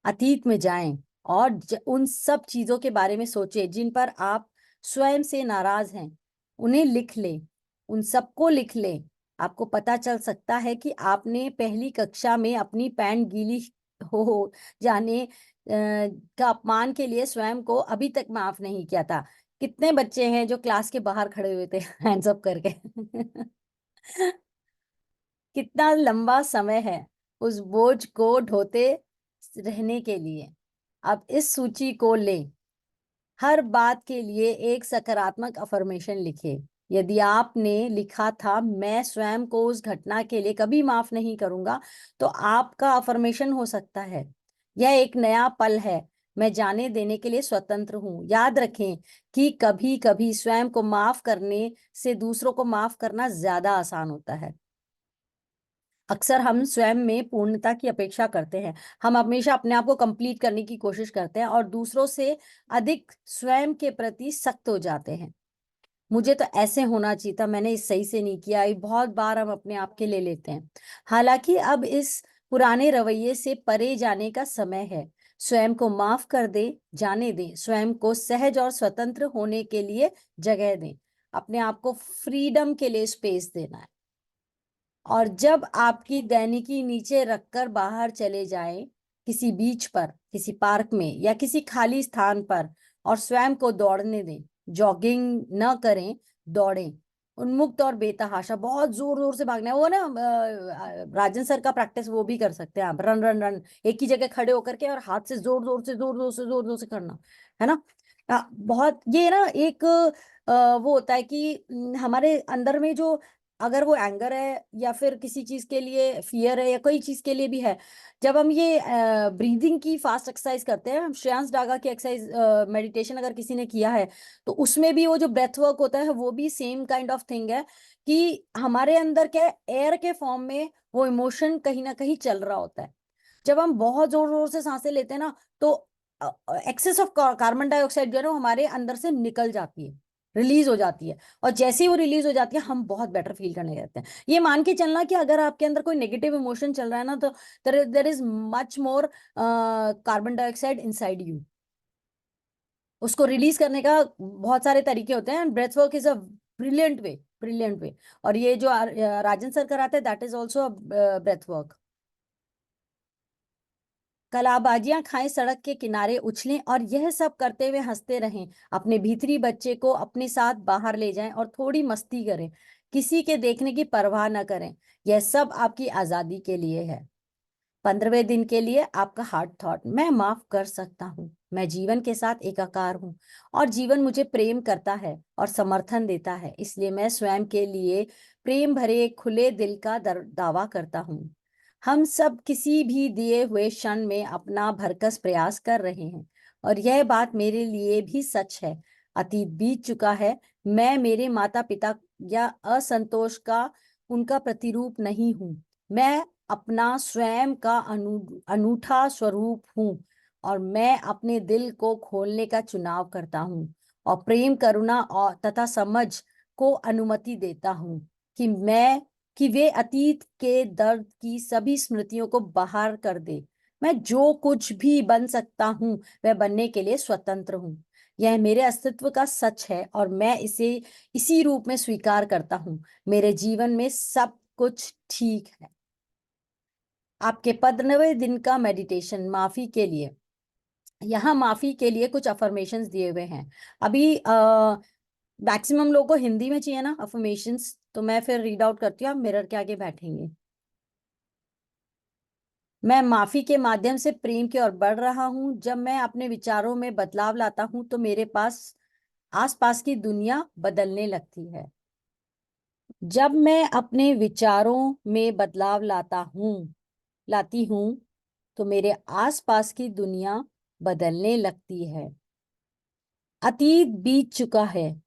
अतीत में जाएं और उन सब चीजों के बारे में सोचें जिन पर आप स्वयं से नाराज हैं। उन्हें लिख लें, उन सबको लिख लें। आपको पता चल सकता है कि आपने पहली कक्षा में अपनी पैंट गीली हो जाने का अपमान के लिए स्वयं को अभी तक माफ नहीं किया था। कितने बच्चे हैं जो क्लास के बाहर खड़े हुए थे हैंड्स अप करके कितना लंबा समय है उस बोझ को ढोते रहने के लिए। अब इस सूची को लें, हर बात के लिए एक सकारात्मक अफर्मेशन लिखें। यदि आपने लिखा था मैं स्वयं को उस घटना के लिए कभी माफ नहीं करूंगा, तो आपका अफर्मेशन हो सकता है यह एक नया पल है, मैं जाने देने के लिए स्वतंत्र हूं। याद रखें कि कभी कभी स्वयं को माफ करने से दूसरों को माफ करना ज्यादा आसान होता है। अक्सर हम स्वयं में पूर्णता की अपेक्षा करते हैं, हम हमेशा अपने आप को कंप्लीट करने की कोशिश करते हैं और दूसरों से अधिक स्वयं के प्रति सख्त हो जाते हैं। मुझे तो ऐसे होना चाहिए था, मैंने इस सही से नहीं किया, ये बहुत बार हम अपने आप के ले लेते हैं। हालांकि अब इस पुराने रवैये से परे जाने का समय है। स्वयं को माफ कर दे, जाने दें, स्वयं को सहज और स्वतंत्र होने के लिए जगह दें, अपने आप को फ्रीडम के लिए स्पेस देना है। और जब आपकी दैनिकी नीचे रखकर बाहर चले जाएं, किसी बीच पर, किसी पार्क में या किसी खाली स्थान पर, और स्वयं को दौड़ने दें, जॉगिंग न करें, दौड़ें, उन्मुक्त और बेतहाशा, बहुत जोर जोर से भागना है वो ना, राजन सर का प्रैक्टिस वो भी कर सकते हैं आप, रन रन रन, एक ही जगह खड़े होकर के और हाथ से जोर जोर से करना, है ना। बहुत ये ना एक वो होता है कि हमारे अंदर में जो, अगर वो एंगर है या फिर किसी चीज के लिए फियर है या कोई चीज के लिए भी है, जब हम ये ब्रीदिंग की फास्ट एक्सरसाइज करते हैं, हम श्रेयांस डागा की एक्सरसाइज मेडिटेशन अगर किसी ने किया है, तो उसमें भी वो जो ब्रेथ वर्क होता है वो भी सेम काइंड ऑफ थिंग है, कि हमारे अंदर क्या एयर के फॉर्म में वो इमोशन कहीं ना कहीं चल रहा होता है। जब हम बहुत जोर जोर से सांसें लेते हैं ना, तो एक्सेस ऑफ कार्बन डाइऑक्साइड जो है ना वो हमारे अंदर से निकल जाती है, रिलीज हो जाती है, और जैसे ही वो रिलीज हो जाती है हम बहुत बेटर फील करने लगते हैं। ये मान के चलना कि अगर आपके अंदर कोई नेगेटिव इमोशन चल रहा है ना, तो there is much more carbon dioxide inside you. उसको रिलीज करने का बहुत सारे तरीके होते हैं, breath work is a brilliant way, brilliant way. और ये जो राजन सर कराते हैं, that is also breath work. कलाबाजियां खाएं, सड़क के किनारे उछलें और यह सब करते हुए हंसते रहें। अपने भीतरी बच्चे को अपने साथ बाहर ले जाएं और थोड़ी मस्ती करें, किसी के देखने की परवाह न करें। यह सब आपकी आजादी के लिए है। 15वें दिन के लिए आपका हार्ट थॉट, मैं माफ कर सकता हूँ, मैं जीवन के साथ एकाकार हूँ और जीवन मुझे प्रेम करता है और समर्थन देता है, इसलिए मैं स्वयं के लिए प्रेम भरे खुले दिल का दावा करता हूँ। हम सब किसी भी दिए हुए क्षण में अपना भरकस प्रयास कर रहे हैं और यह बात मेरे लिए भी सच है। अतीत बीत चुका है, मैं मेरे माता पिता या असंतोष का उनका प्रतिरूप नहीं हूँ, मैं अपना स्वयं का अनूठा स्वरूप हूँ और मैं अपने दिल को खोलने का चुनाव करता हूँ और प्रेम, करुणा और तथा समझ को अनुमति देता हूँ कि वे अतीत के दर्द की सभी स्मृतियों को बाहर कर दे। मैं जो कुछ भी बन सकता हूँ वह बनने के लिए स्वतंत्र हूँ। यह मेरे अस्तित्व का सच है और मैं इसे इसी रूप में स्वीकार करता हूँ। मेरे जीवन में सब कुछ ठीक है। आपके 15वें दिन का मेडिटेशन माफी के लिए, यहाँ माफी के लिए कुछ अफर्मेशंस दिए हुए हैं। अभी मैक्सिमम लोगों को हिंदी में चाहिए ना अफर्मेशंस, तो मैं फिर रीड आउट करती हूँ, आप मिरर के आगे बैठेंगे। मैं माफी के माध्यम से प्रेम की ओर बढ़ रहा हूँ। जब मैं अपने विचारों में बदलाव लाता हूँ तो मेरे पास आसपास की दुनिया बदलने लगती है। जब मैं अपने विचारों में बदलाव लाती हूँ तो मेरे आसपास की दुनिया बदलने लगती है। अतीत बीत चुका है,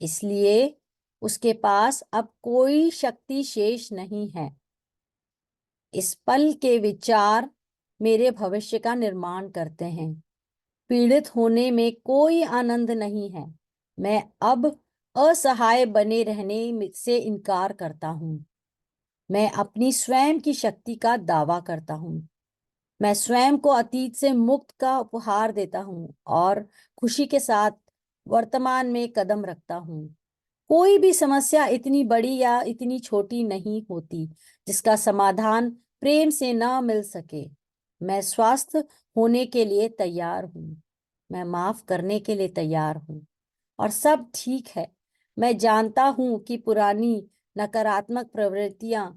इसलिए उसके पास अब कोई शक्ति शेष नहीं है। इस पल के विचार मेरे भविष्य का निर्माण करते हैं। पीड़ित होने में कोई आनंद नहीं है। मैं अब असहाय बने रहने से इनकार करता हूँ। मैं अपनी स्वयं की शक्ति का दावा करता हूँ। मैं स्वयं को अतीत से मुक्त का उपहार देता हूँ और खुशी के साथ वर्तमान में कदम रखता हूँ। कोई भी समस्या इतनी बड़ी या इतनी छोटी नहीं होती जिसका समाधान प्रेम से ना मिल सके। मैं स्वस्थ होने के लिए तैयार हूँ। मैं माफ करने के लिए तैयार हूँ और सब ठीक है। मैं जानता हूँ कि पुरानी नकारात्मक प्रवृत्तियां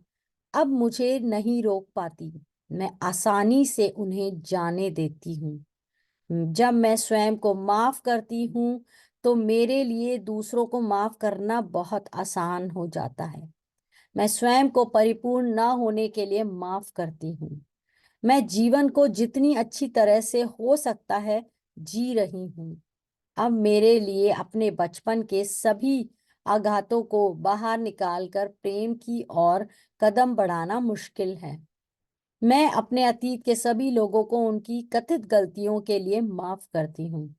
अब मुझे नहीं रोक पाती। मैं आसानी से उन्हें जाने देती हूँ। जब मैं स्वयं को माफ करती हूँ तो मेरे लिए दूसरों को माफ करना बहुत आसान हो जाता है। मैं स्वयं को परिपूर्ण ना होने के लिए माफ करती हूँ। मैं जीवन को जितनी अच्छी तरह से हो सकता है जी रही हूँ। अब मेरे लिए अपने बचपन के सभी आघातों को बाहर निकालकर प्रेम की ओर कदम बढ़ाना मुश्किल है। मैं अपने अतीत के सभी लोगों को उनकी कथित गलतियों के लिए माफ करती हूँ।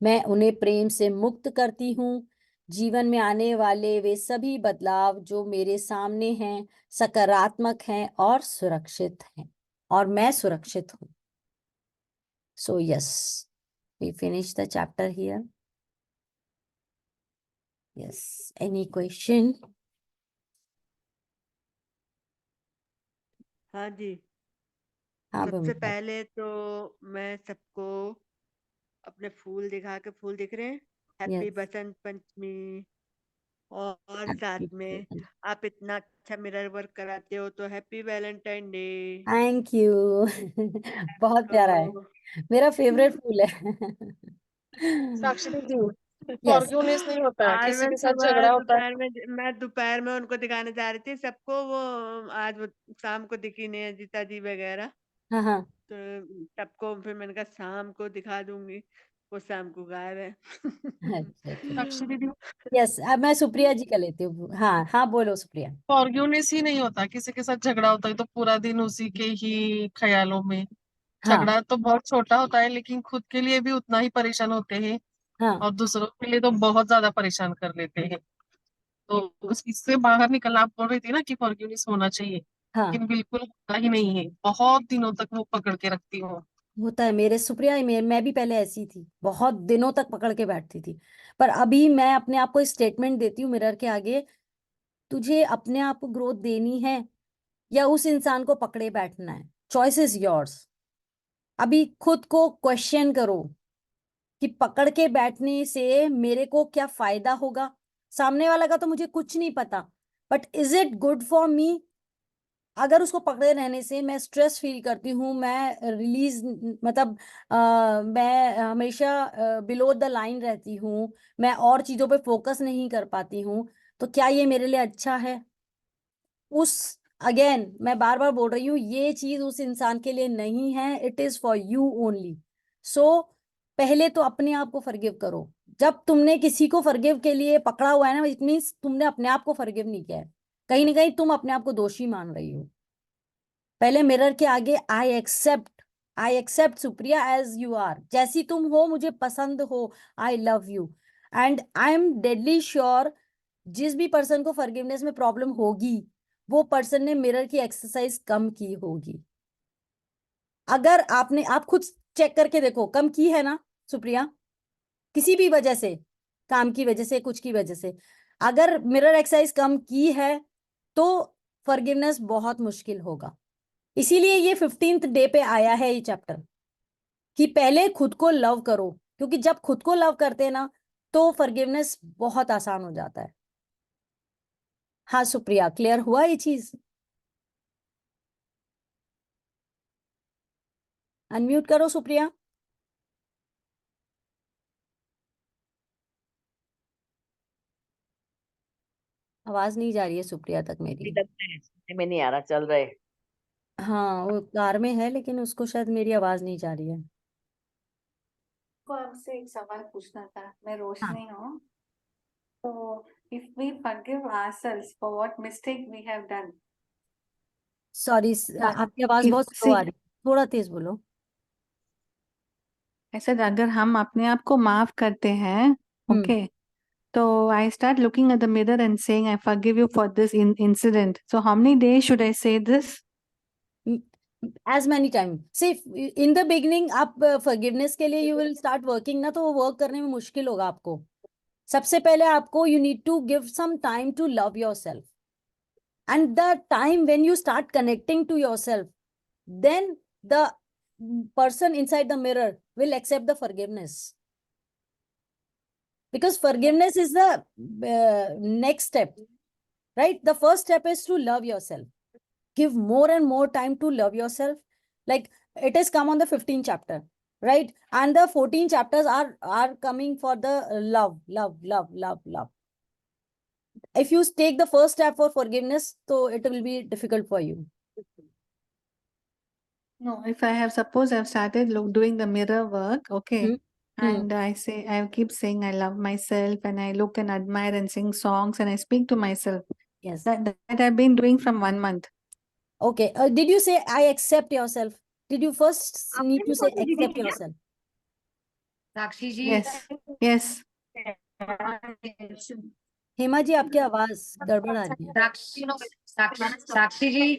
मैं उन्हें प्रेम से मुक्त करती हूँ। जीवन में आने वाले वे सभी बदलाव जो मेरे सामने हैं सकारात्मक हैं और सुरक्षित हैं और मैं सुरक्षित हूँ। So yes, we finish the chapter here. Yes, any question? हाँ जी। हाँ सबसे भूमिका। पहले तो मैं सबको अपने फूल दिखा के, फूल दिख रहे हैं, हैप्पी Yes. बसंत पंचमी। और साथ Happy में present. आप इतना अच्छा मिरर वर्क कराते हो तो happy Valentine day. Thank you. बहुत प्यारा है, तो मेरा फेवरेट फूल है। साक्षी दीदी, Yes. फॉरगिवनेस नहीं होता, आज किसी मैं के साथ सुबह झगड़ा होता है। दोपहर में उनको दिखाने जा रही थी सबको, वो आज वो शाम को दिखी नहीं है, जीता जी वगैरह। हाँ हाँ। तो सबको फिर मैंने कहा शाम को दिखा दूंगी, वो शाम को गायब है। अच्छा अच्छा। साक्षी दीदी, यस, अब मैं सुप्रिया जी का लेती हूँ। हाँ हाँ, बोलो सुप्रिया। फॉरगिवनेस ही नहीं होता, किसी के साथ झगड़ा होता है तो पूरा दिन उसी के ही ख्यालों में। हाँ झगड़ा तो बहुत छोटा होता है लेकिन खुद के लिए भी उतना ही परेशान होते हैं हाँ और दूसरों के लिए तो बहुत ज्यादा परेशान कर लेते हैं। तो इससे बाहर निकलना, आप बोल रही थी ना कि फॉरगिवनेस होना चाहिए, हाँ। लेकिन बिल्कुल होता ही नहीं है। बहुत दिनों तक वो पकड़ के रखती हूँ। होता है मेरे सुप्रिया, मैं भी पहले ऐसी थी, बहुत दिनों तक पकड़ के बैठती थी। पर अभी मैं अपने आप को स्टेटमेंट देती हूँ मिरर के आगे, तुझे अपने आप को ग्रोथ देनी है या उस इंसान को पकड़े बैठना है, चॉइस इज योर्स। अभी खुद को क्वेश्चन करो कि पकड़ के बैठने से मेरे को क्या फायदा होगा। सामने वाला का तो मुझे कुछ नहीं पता, but is it good for me. अगर उसको पकड़े रहने से मैं स्ट्रेस फील करती हूँ, मैं रिलीज मतलब मैं हमेशा बिलो द लाइन रहती हूँ, मैं और चीजों पे फोकस नहीं कर पाती हूँ, तो क्या ये मेरे लिए अच्छा है? उस अगेन मैं बार बार बोल रही हूँ, ये चीज उस इंसान के लिए नहीं है, it is for you only. So पहले तो अपने आप को फॉरगिव करो। जब तुमने किसी को फॉरगिव के लिए पकड़ा हुआ है ना, इट मीन्स तुमने अपने आप को फॉरगिव नहीं किया है। कहीं ना कहीं तुम अपने आप को दोषी मान रही हो। पहले मिरर के आगे I accept Supriya as you are, जैसी तुम हो मुझे पसंद हो, I love you. And I am deadly sure जिस भी पर्सन को फॉरगिवनेस में प्रॉब्लम होगी वो पर्सन ने मिरर की एक्सरसाइज कम की होगी। अगर आपने, आप खुद चेक करके देखो, कम की है ना सुप्रिया, किसी भी वजह से, काम की वजह से, कुछ की वजह से, अगर मिरर एक्सरसाइज कम की है तो फॉरगिवनेस बहुत मुश्किल होगा। इसीलिए ये 15th डे पे आया है ये चैप्टर कि पहले खुद को लव करो, क्योंकि जब खुद को लव करते हैं ना तो फॉरगिवनेस बहुत आसान हो जाता है। हाँ सुप्रिया, क्लियर हुआ ये चीज? अनम्यूट करो सुप्रिया। आवाज नहीं जा रही है सुप्रिया तक मेरी। में नहीं आ रहा, चल रहे। हाँ वो कार में है लेकिन उसको शायद मेरी आवाज नहीं जा रही है। को आपसे एक सवाल पूछना था, मैं हाँ रोशनी हूँ। तो if we forgive ourselves for what mistake we have done, sorry, आपकी आवाज if बहुत स्लो see, आ रही है, थोड़ा तेज बोलो। ऐसा अगर हम अपने आप को माफ करते हैं, हम्म ओके, तो I start looking at the mirror and saying I forgive you for this incident. So how many days should I say this? As many time से इन द बिगनिंग आप फॉरगिवनेस के लिए यू विल स्टार्ट वर्किंग ना, तो वो वर्क करने में मुश्किल होगा आपको। सबसे पहले आपको you need to give some time to love yourself, and the time when you start connecting to yourself, then the person inside the mirror will accept the forgiveness, because forgiveness is the next step, right? The first step is to love yourself. Give more and more time to love yourself. Like it has come on the 15th chapter, right? And the 14 chapters are coming for the love, love, love, love, love. If you take the first step for forgiveness, so it will be difficult for you. No, if I have, suppose I've started doing the mirror work, okay, Hmm. and I keep saying I love myself, and I look and admire and sing songs and I speak to myself. Yes. That I've been doing from 1 month. Okay. Did you say I accept yourself? Did you first need to say accept yourself? Sakshi ji, Yes, yes. Hema ji, आपकी आवाज गड़बड़ आ रही है। साक्षी जी,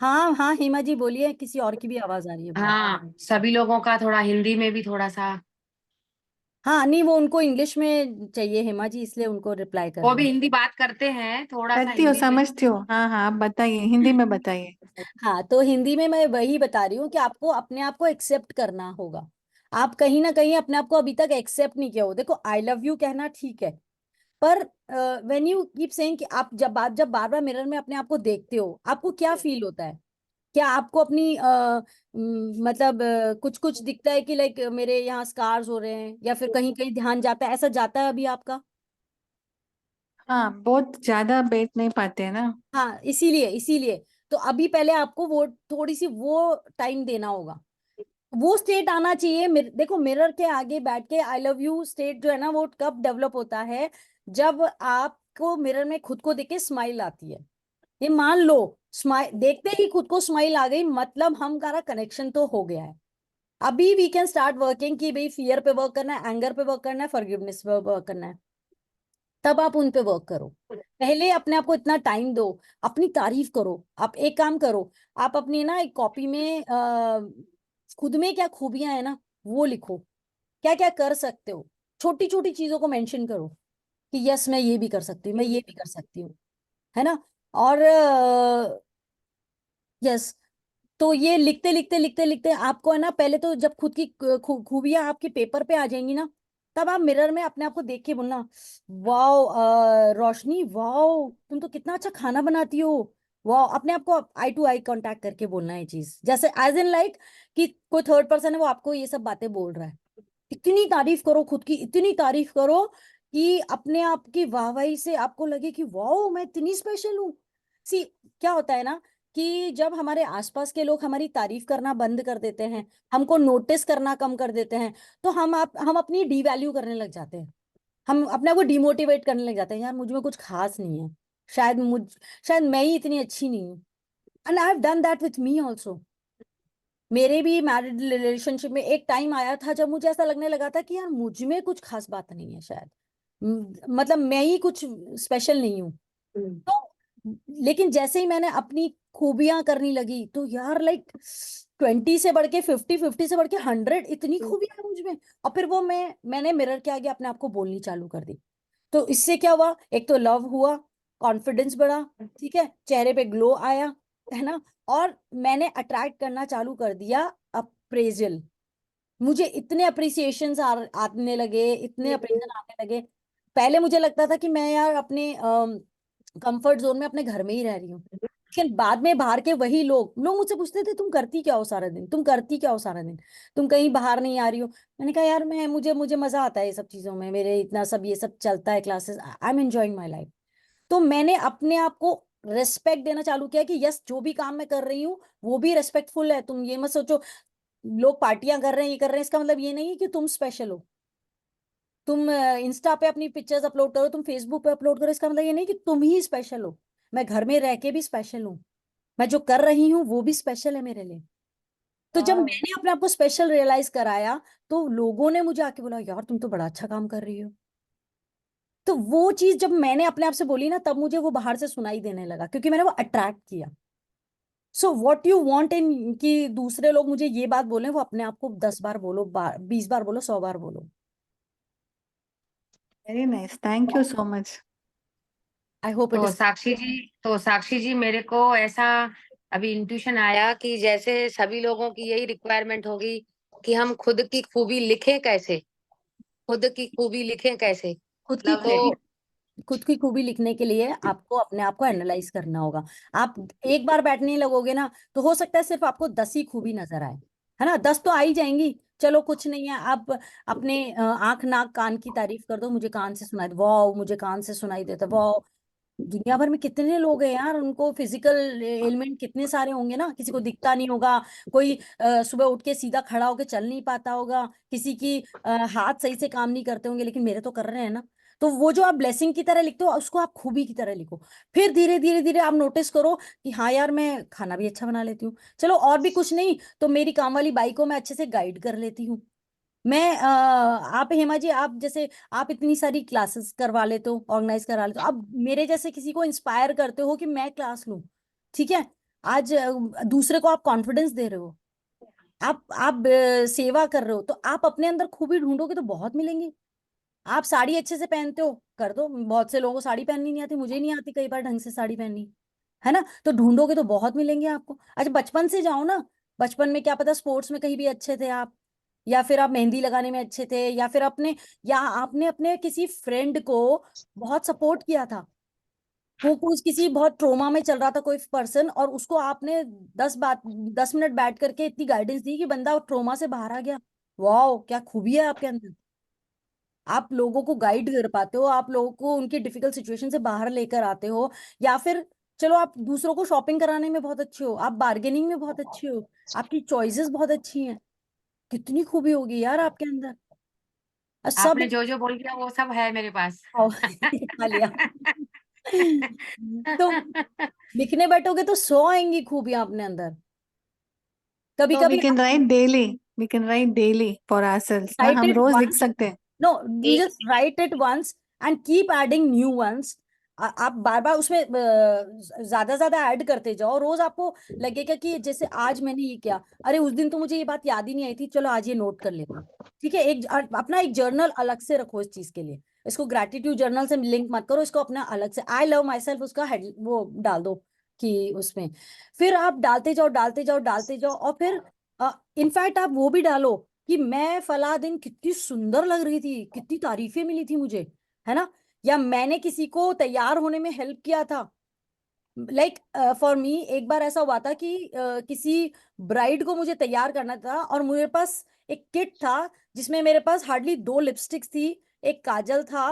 हाँ हाँ हेमा जी बोलिए, किसी और की भी आवाज आ रही है बहुत। हाँ सभी लोगों का थोड़ा हिंदी में भी थोड़ा सा, हाँ नहीं, वो उनको इंग्लिश में चाहिए हेमा जी, इसलिए उनको रिप्लाई कर वो रहे भी हैं। हिंदी बात करते हैं, थोड़ा सा करती हो, हिंदी में। समझती हो। हाँ हाँ, आप बताइए, हिंदी में बताइए। हाँ तो हिंदी में मैं वही बता रही हूँ कि आपको अपने आप को एक्सेप्ट करना होगा। आप कहीं ना कहीं अपने आप को अभी तक एक्सेप्ट नहीं किया हो। देखो आई लव यू कहना ठीक है, पर व्हेन यू कीप सेइंग कि आप जब बार बार मिरर में अपने आप को देखते हो, आपको क्या फील होता है? क्या आपको अपनी मतलब कुछ कुछ दिखता है कि लाइक मेरे यहाँ स्कार्स हो रहे हैं, या फिर कहीं कहीं ध्यान जाता है, ऐसा जाता है अभी आपका? हाँ, बहुत ज्यादा बैठ नहीं पाते हैं ना। हाँ इसीलिए इसीलिए तो अभी पहले आपको वो थोड़ी सी वो टाइम देना होगा, वो स्टेट आना चाहिए। देखो मिरर के आगे बैठ के आई लव यू स्टेट जो है ना, वो कब डेवलप होता है? जब आपको मिरर में खुद को देख के स्माइल आती है। ये मान लो स्माइल देखते ही खुद को स्माइल आ गई, मतलब हमारा कनेक्शन तो हो गया है। अभी वी कैन स्टार्ट वर्किंग कि भाई फियर पे वर्क करना है, एंगर पे वर्क करना है, फॉरगिवनेस पे वर्क करना है, तब आप उन पे वर्क करो। पहले अपने आप को इतना टाइम दो, अपनी तारीफ करो। आप एक काम करो, आप अपनी ना एक कॉपी में खुद में क्या खूबियां है ना वो लिखो, क्या क्या कर सकते हो, छोटी छोटी चीजों को मेंशन करो कि यस मैं ये भी कर सकती हूँ, मैं ये भी कर सकती हूँ, है ना? और यस, तो ये लिखते लिखते लिखते लिखते आपको है ना, पहले तो जब खुद की खूबियां आपके पेपर पे आ जाएंगी ना, तब आप मिरर में अपने आप को देख के बोलना, वाओ रोशनी, वाओ तुम तो कितना अच्छा खाना बनाती हो, वाओ। अपने आप को आई टू आई कांटेक्ट करके बोलना है चीज, जैसे एज इन लाइक कि कोई थर्ड पर्सन है वो आपको ये सब बातें बोल रहा है। इतनी तारीफ करो खुद की, इतनी तारीफ करो कि अपने आप की वाहवाही से आपको लगे कि वाओ मैं इतनी स्पेशल हूँ। सी, क्या होता है ना कि जब हमारे आसपास के लोग हमारी तारीफ करना बंद कर देते हैं, हमको नोटिस करना कम कर देते हैं, तो हम अपनी डीवैल्यू करने लग जाते हैं। हम अपने आप को डिमोटिवेट करने लग जाते हैं, यार मुझ में कुछ खास नहीं है, शायद मैं ही इतनी अच्छी नहीं हूँ। And I have done that with me also. मेरे भी मैरिड रिलेशनशिप में एक टाइम आया था जब मुझे ऐसा लगने लगा था कि यार मुझ में कुछ खास बात नहीं है शायद, मतलब मैं ही कुछ स्पेशल नहीं हूँ। तो लेकिन जैसे ही मैंने अपनी खूबियां करने लगी तो यार लाइक 20 से बढ़ के 50, 50 से बढ़ के 100, इतनी खूबियां हैं मुझ में। और फिर वो मैंने मिरर के आगे अपने आप को बोलनी चालू कर दी। तो इससे क्या हुआ, एक तो लव हुआ, कॉन्फिडेंस बढ़ा, ठीक है, चेहरे पे ग्लो आया, है ना, और मैंने अट्रैक्ट करना चालू कर दिया अप्रेजल। मुझे इतने अप्रिसिएशंस आने लगे, इतने अप्रेजल आने लगे। पहले मुझे लगता था कि मैं यार अपने कंफर्ट जोन में अपने घर में ही रह रही हूँ, लेकिन बाद में बाहर के वही लोग लोग मुझसे पूछते थे तुम करती क्या हो सारा दिन, तुम करती क्या हो सारा दिन, तुम कहीं बाहर नहीं आ रही हो। मैंने कहा यार मैं मुझे मुझे मजा आता है ये सब चीजों में, मेरे इतना सब ये सब चलता है, classes, I am enjoying my life. तो मैंने अपने आप को रेस्पेक्ट देना चालू किया कि यस जो भी काम मैं कर रही हूँ वो भी रेस्पेक्टफुल है। तुम ये मत सोचो लोग पार्टियां कर रहे हैं, ये कर रहे हैं, इसका मतलब ये नहीं है कि तुम स्पेशल हो। तुम इंस्टा पे अपनी पिक्चर्स अपलोड करो, तुम फेसबुक पे अपलोड करो, इसका मतलब ये नहीं कि तुम ही स्पेशल हो। मैं घर में रह के भी स्पेशल हूँ, मैं जो कर रही हूँ वो भी स्पेशल है मेरे लिए। तो जब मैंने अपने आप को स्पेशल रियलाइज कराया तो लोगों ने मुझे आके बोला यार तुम तो बड़ा अच्छा काम कर रही हो। तो वो चीज जब मैंने अपने आप से बोली ना तब मुझे वो बाहर से सुनाई देने लगा, क्योंकि मैंने वो अट्रैक्ट किया। So what you want in, कि दूसरे लोग मुझे ये बात बोले, वो अपने आप को 10 बार बोलो, 20 बार बोलो, 100 बार बोलो। Very nice. Thank you so much. I hope it तो इज। साक्षी जी मेरे को ऐसा अभी इंट्यूशन आया कि जैसे सभी लोगों की यही रिक्वायरमेंट होगी कि हम खुद की खूबी लिखें कैसे, खुद की खूबी लिखें कैसे। खुद की तो खूबी, खुद की खूबी लिखने के लिए आपको अपने आप को एनालाइज करना होगा। आप एक बार बैठने लगोगे ना तो हो सकता है सिर्फ आपको 10 ही खूबी नजर आए, है ना, 10 तो आ ही जाएंगी, चलो कुछ नहीं है। आप अपने आंख नाक कान की तारीफ कर दो, मुझे कान से सुनाई, वाह मुझे कान से सुनाई देता, वाह। दुनिया भर में कितने लोग हैं यार, उनको फिजिकल एलिमेंट कितने सारे होंगे ना, किसी को दिखता नहीं होगा, कोई सुबह उठ के सीधा खड़ा होके चल नहीं पाता होगा, किसी की हाथ सही से काम नहीं करते होंगे, लेकिन मेरे तो कर रहे हैं ना। तो वो जो आप ब्लेसिंग की तरह लिखते हो उसको आप खूबी की तरह लिखो। फिर धीरे धीरे धीरे आप नोटिस करो कि हाँ यार मैं खाना भी अच्छा बना लेती हूँ, चलो और भी कुछ नहीं तो मेरी काम वाली बाई को मैं अच्छे से गाइड कर लेती हूँ। मैं आप हेमा जी, आप जैसे आप इतनी सारी क्लासेस करवा लेते हो, ऑर्गेनाइज करा लेते हो, अब मेरे जैसे किसी को इंस्पायर करते हो कि मैं क्लास लूं, ठीक है। आज दूसरे को आप कॉन्फिडेंस दे रहे हो, आप सेवा कर रहे हो, तो आप अपने अंदर खूबी ढूंढोगे तो बहुत मिलेंगी। आप साड़ी अच्छे से पहनते हो, कर दो, बहुत से लोगों को साड़ी पहननी नहीं आती, मुझे नहीं आती कई बार ढंग से साड़ी पहननी, है ना, तो ढूंढोगे तो बहुत मिलेंगे आपको। अच्छा बचपन से जाओ ना, बचपन में क्या पता स्पोर्ट्स में कहीं भी अच्छे थे आप, या फिर आप मेहंदी लगाने में अच्छे थे, या फिर अपने, या आपने अपने किसी फ्रेंड को बहुत सपोर्ट किया था, वो कुछ किसी बहुत ट्रोमा में चल रहा था कोई पर्सन, और उसको आपने 10 मिनट बैठ करके इतनी गाइडेंस दी कि बंदा ट्रोमा से बाहर आ गया। वाह क्या खूबी है आपके अंदर, आप लोगों को गाइड कर पाते हो, आप लोगों को उनकी डिफिकल्ट सिचुएशन से बाहर लेकर आते हो। या फिर चलो आप दूसरों को शॉपिंग कराने में बहुत अच्छे हो, आप बार्गेनिंग में बहुत अच्छे हो, आपकी चॉइसेस बहुत अच्छी हैं, कितनी खूबी होगी यार आपके अंदर। और सब आपने जो जो बोल दिया वो सब है मेरे पास। खा लिया। तो लिखने बैठोगे तो 100 आएंगी खूबियां अपने अंदर। कभी So we कभी can write daily. We can write daily for ourselves. ना राइट हम इट रोज लिख वंस, सकते हैं. नो यू एक just write it once and keep adding new ones. आप बार बार उसमें ज्यादा ज्यादा ऐड करते जाओ, रोज आपको लगेगा कि जैसे आज मैंने ये किया, अरे उस दिन तो मुझे ये बात याद ही नहीं आई थी, चलो आज ये नोट कर लेता हूँ। ठीक है, एक अपना एक जर्नल अलग से रखो इस चीज के लिए, इसको ग्रेटिट्यूड जर्नल से लिंक मत करो, इसको अपना अलग से आई लव माई सेल्फ उसका हेड वो डाल दो कि उसमें, फिर आप डालते जाओ डालते जाओ डालते जाओ, और फिर इनफैक्ट आप वो भी डालो कि मैं फला दिन कितनी सुंदर लग रही थी, कितनी तारीफें मिली थी मुझे, है ना, या मैंने किसी को तैयार होने में हेल्प किया था। लाइक फॉर मी एक बार ऐसा हुआ था कि किसी ब्राइड को मुझे तैयार करना था, और मेरे पास एक किट था जिसमें मेरे पास हार्डली 2 लिपस्टिक्स थी, एक काजल था,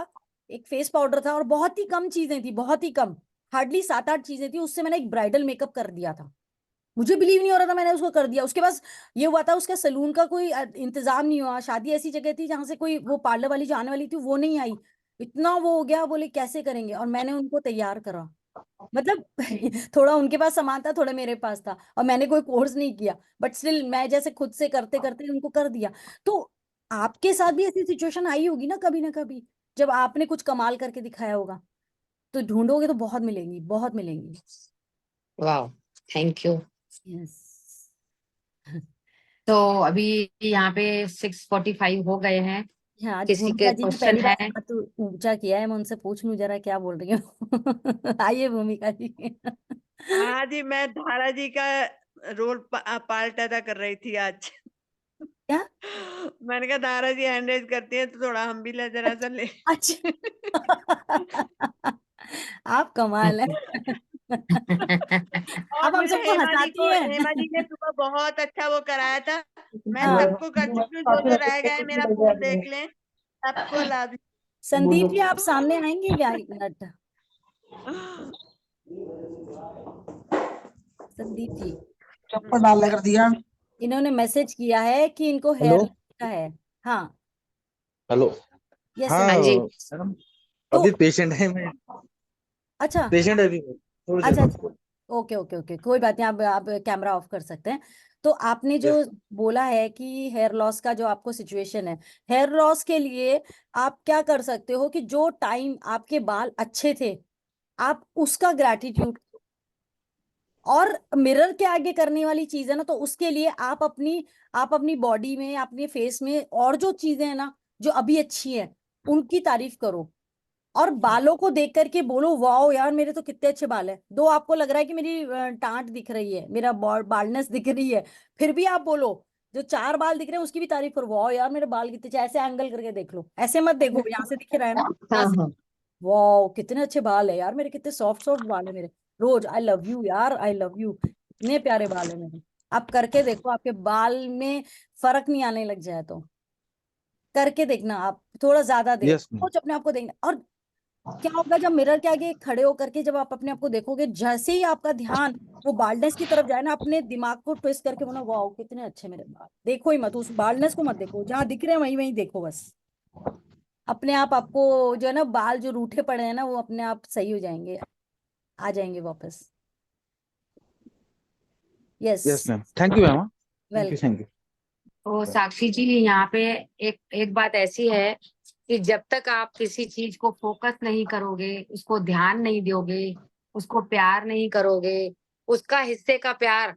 एक फेस पाउडर था, और बहुत ही कम चीजें थी, बहुत ही कम, हार्डली 7-8 चीजें थी, उससे मैंने एक ब्राइडल मेकअप कर दिया था। मुझे बिलीव नहीं हो रहा था, मैंने उसको कर दिया। उसके पास ये हुआ था उसका सलून का कोई इंतजाम नहीं हुआ, शादी ऐसी जगह थी जहां से कोई वो पार्लर वाली जो आने वाली थी वो नहीं आई, इतना वो हो गया, बोले कैसे करेंगे, और मैंने उनको तैयार करा। मतलब थोड़ा उनके पास सामान था, थोड़ा मेरे पास था, और मैंने कोई कोर्स नहीं किया, बट स्टिल मैं जैसे खुद से करते करते उनको कर दिया। तो आपके साथ भी ऐसी सिचुएशन आई होगी ना कभी, जब आपने कुछ कमाल करके दिखाया होगा। तो ढूंढोगे तो बहुत मिलेंगी, बहुत मिलेंगी। वाह, थैंक यू। यस। तो अभी यहाँ पे 6:45 हो गए हैं। हाँ, आज किसी के भूमिका जी ने क्वेश्चन पहली बार है? हाथ ऊंचा किया है, मैं उनसे पूछ लूं जरा क्या बोल रही हूँ। आइए भूमिका जी। हाँ जी, मैं धारा जी का रोल पार्ट अदा कर रही थी आज। क्या? मैंने कहा धारा जी हैंड रेज करती हैं तो थोड़ा हम भी जरा सा ले। अच्छा। आप कमाल है। और आप हम मुझे सबको हंसाती हेमा जी ने हैं। सुबह बहुत अच्छा वो कराया था। मैं हाँ, सबको कर चुकी हूँ, जो जो रह गए मेरा फोन देख लें, सबको ला दी। संदीप जी आप सामने आएंगे क्या एक मिनट? संदीप जी, चप्पल डालने कर दिया। इन्होंने मैसेज किया है कि इनको हेलो हेयर का है। हाँ। हेलो। यस हाँ हाँ संदीप। जी। मैडम, तो अभी पेशेंट है मैं। अच्छा, पेशेंट है अभी, थोड़ी देर अच्छा, में। अच्छा, ओके, ओके, ओके, कोई बात नहीं, आप कैमरा ऑफ कर सकते हैं। तो आपने जो यस। बोला है कि हेयर लॉस का जो आपको सिचुएशन है, हेयर लॉस के लिए आप क्या कर सकते हो कि जो टाइम आपके बाल अच्छे थे, आप उसका ग्रैटिट्यूड, और मिरर के आगे करने वाली चीज है ना, तो उसके लिए आप अपनी बॉडी में, अपने फेस में और जो चीजें हैं ना जो अभी अच्छी है, उनकी तारीफ करो। और बालों को देख करके बोलो वाओ यार मेरे तो कितने अच्छे बाल है। दो आपको लग रहा है कि मेरी टांट दिख रही है, मेरा बालनेस दिख रही है, फिर भी आप बोलो, जो 4 बाल दिख रहे हैं उसकी भी तारीफ करो, वाओ यार मेरे बाल कितने अच्छे। ऐसे एंगल करके देख लो, ऐसे मत देखो, यहाँ से दिख रहा है ना, यहाँ हाँ से, हाँ। वाओ कितने अच्छे बाल है यार मेरे, कितने सॉफ्ट सॉफ्ट बाल है मेरे। रोज आई लव यू यार, आई लव यू, इतने प्यारे बाल है मेरे। आप करके देखो, आपके बाल में फर्क नहीं आने लग जाए तो करके देखना, आप थोड़ा ज्यादा देर यस मैम। रोज अपने आप को देखना। और क्या होगा जब मिरर के आगे खड़े होकर के जब आप अपने आप को देखोगे, जैसे ही आपका ध्यान वो बाल्डनेस की तरफ जाए ना, अपने दिमाग को ट्विस्ट करके बोलो वाओ कितने अच्छे मेरे बाल। देखो ही मत, उस बाल्डनेस को मत देखो, जहां दिख रहे हैं वहीं वहीं देखो बस। अपने आप आपको जो है ना, बाल जो रूठे पड़े हैं ना, वो अपने आप सही हो जाएंगे, आ जाएंगे वापस। Yes. Yes ma'am, thank you ma'am. Thank you, welcome. Thank you. तो साक्षी जी, यहाँ पे एक एक बात ऐसी है कि जब तक आप किसी चीज को फोकस नहीं करोगे, उसको ध्यान नहीं दोगे, उसको प्यार नहीं करोगे, उसका हिस्से का प्यार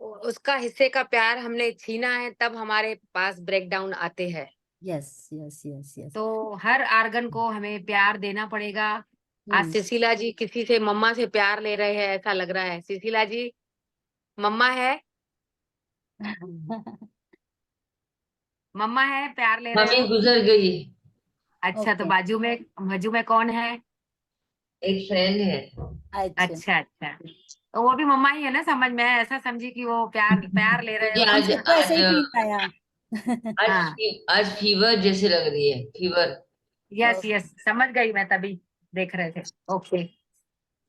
उसका हिस्से का प्यार हमने छीना है, तब हमारे पास ब्रेकडाउन आते हैं। Yes, yes, yes, yes. तो हर आर्गन को हमें प्यार देना पड़ेगा। आज हम्म। सुशीला जी किसी से मम्मा से प्यार ले रहे हैं, ऐसा लग रहा है। सुशीला जी मम्मा है, मम्मा है, प्यार ले रहे मम्मी हो? गुजर गई। अच्छा, तो ओके। बाजू में कौन है? एक फ्रेंड है। अच्छा। अच्छा अच्छा, तो वो भी मम्मा ही है ना, समझ में आया, ऐसा समझी कि वो प्यार प्यार ले रहे मुझे हो। आज हमको तो ऐसे आज ही फील आया। आज हाँ, आज फीवर जैसे लग रही है, फीवर। यस यस, समझ गई मैं, तभी देख रहे थे। ओके,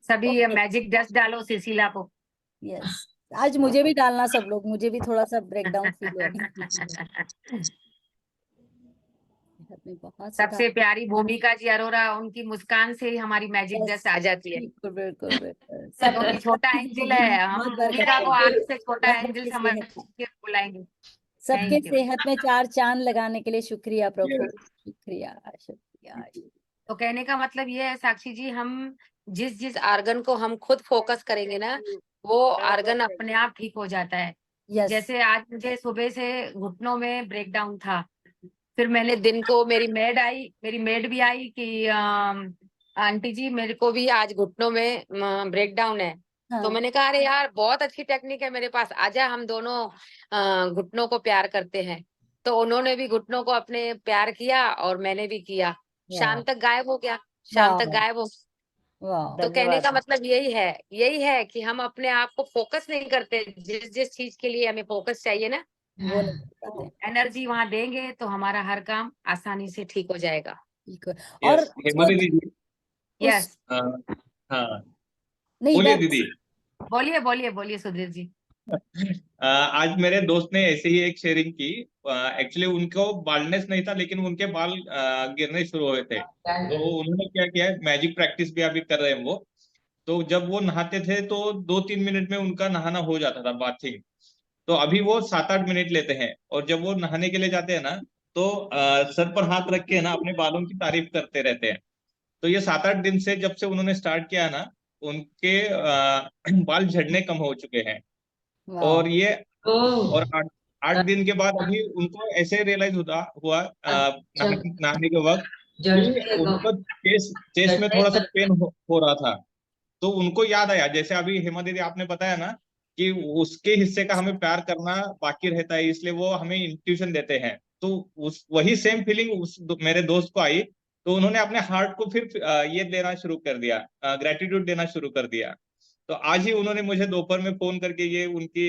सभी ओके। मैजिक डस्ट डालो सुशीला को। यस, आज मुझे भी डालना सब लोग, मुझे भी थोड़ा सा ब्रेकडाउन फील हो रहा है। सेहत में बहुत सुधार। सबसे प्यारी भूमिका जी अरोरा, उनकी मुस्कान से ही हमारी मैजिक यस, डस्ट आ जाती है, बिल्कुल, बिल्कुल, बिल्कुल। सबकी क्योंकि छोटा सबकी एंजल जिंदगी में है, हम बहुत भूमिका बरकत को है। आंख से छोटा प्रभु एंजल की समझ सेहत, के बुलाएंगे। सबके थैंक यू। सेहत में 4 चांद लगाने के लिए शुक्रिया प्रभु, शुक्रिया, शुक्रिया। तो कहने का मतलब ये है साक्षी जी, हम जिस जिस आर्गन को हम खुद फोकस करेंगे ना, वो आर्गन अपने आप ठीक हो जाता है। यस। जैसे आज मुझे सुबह से घुटनों में ब्रेकडाउन था, फिर मैंने दिन को, मेरी मेड भी आई कि आंटी जी मेरे को भी आज घुटनों में ब्रेकडाउन है। तो हाँ। मैंने कहा अरे यार, बहुत अच्छी टेक्निक है मेरे पास, आजा हम दोनों घुटनों को प्यार करते हैं। तो उन्होंने भी घुटनों को अपने प्यार किया और मैंने भी किया। वाह, शाम तक गायब हो गया, शाम तक वाह, गायब हो। वाह। तो कहने धन्यवाद। का मतलब यही है कि हम अपने आप को फोकस नहीं करते, जिस जिस चीज के लिए हमें फोकस चाहिए ना, वो नहीं कर वो पाते। एनर्जी वहां देंगे तो हमारा हर काम आसानी से ठीक हो जाएगा। बिल्कुल। और यस उसको हेमाली दीदी। उस यस, हाँ, नहीं बोलिए मैं दीदी। बोलिए बोलिए बोलिए सुधीर जी। आज मेरे दोस्त ने ऐसे ही एक शेयरिंग की। एक्चुअली उनको बाल्डनेस नहीं था, लेकिन उनके बाल गिरने शुरू हुए थे, तो उन्होंने क्या किया, मैजिक प्रैक्टिस भी अभी कर रहे हैं वो। तो जब वो नहाते थे तो 2-3 मिनट में उनका नहाना हो जाता था, बाथिंग। तो अभी वो 7-8 मिनट लेते हैं, और जब वो नहाने के लिए जाते हैं ना, तो सर पर हाथ रख के ना अपने बालों की तारीफ करते रहते हैं। तो ये 7-8 दिन से जब से उन्होंने स्टार्ट किया ना, उनके बाल झड़ने कम हो चुके हैं। वाह। और ये ओह, और 8 दिन के बाद अभी उनको ऐसे रियलाइज हुआ अच्छा, नहाने के वक्त कि जड़ने का उनको चेस्ट में जड़ने थोड़ा सा का पेन हो रहा था। तो उनको याद आया, जैसे अभी हेमा दीदी आपने बताया ना कि उसके हिस्से का हमें प्यार करना बाकी रहता है, इसलिए वो हमें इंट्यूशन देते हैं। तो उस वही सेम फीलिंग मेरे दोस्त को आई। तो उन्होंने अपने हार्ट को फिर ये देना शुरू कर दिया, ग्रेटिट्यूड देना शुरू कर दिया। तो आज ही उन्होंने मुझे दोपहर में फोन करके ये उनकी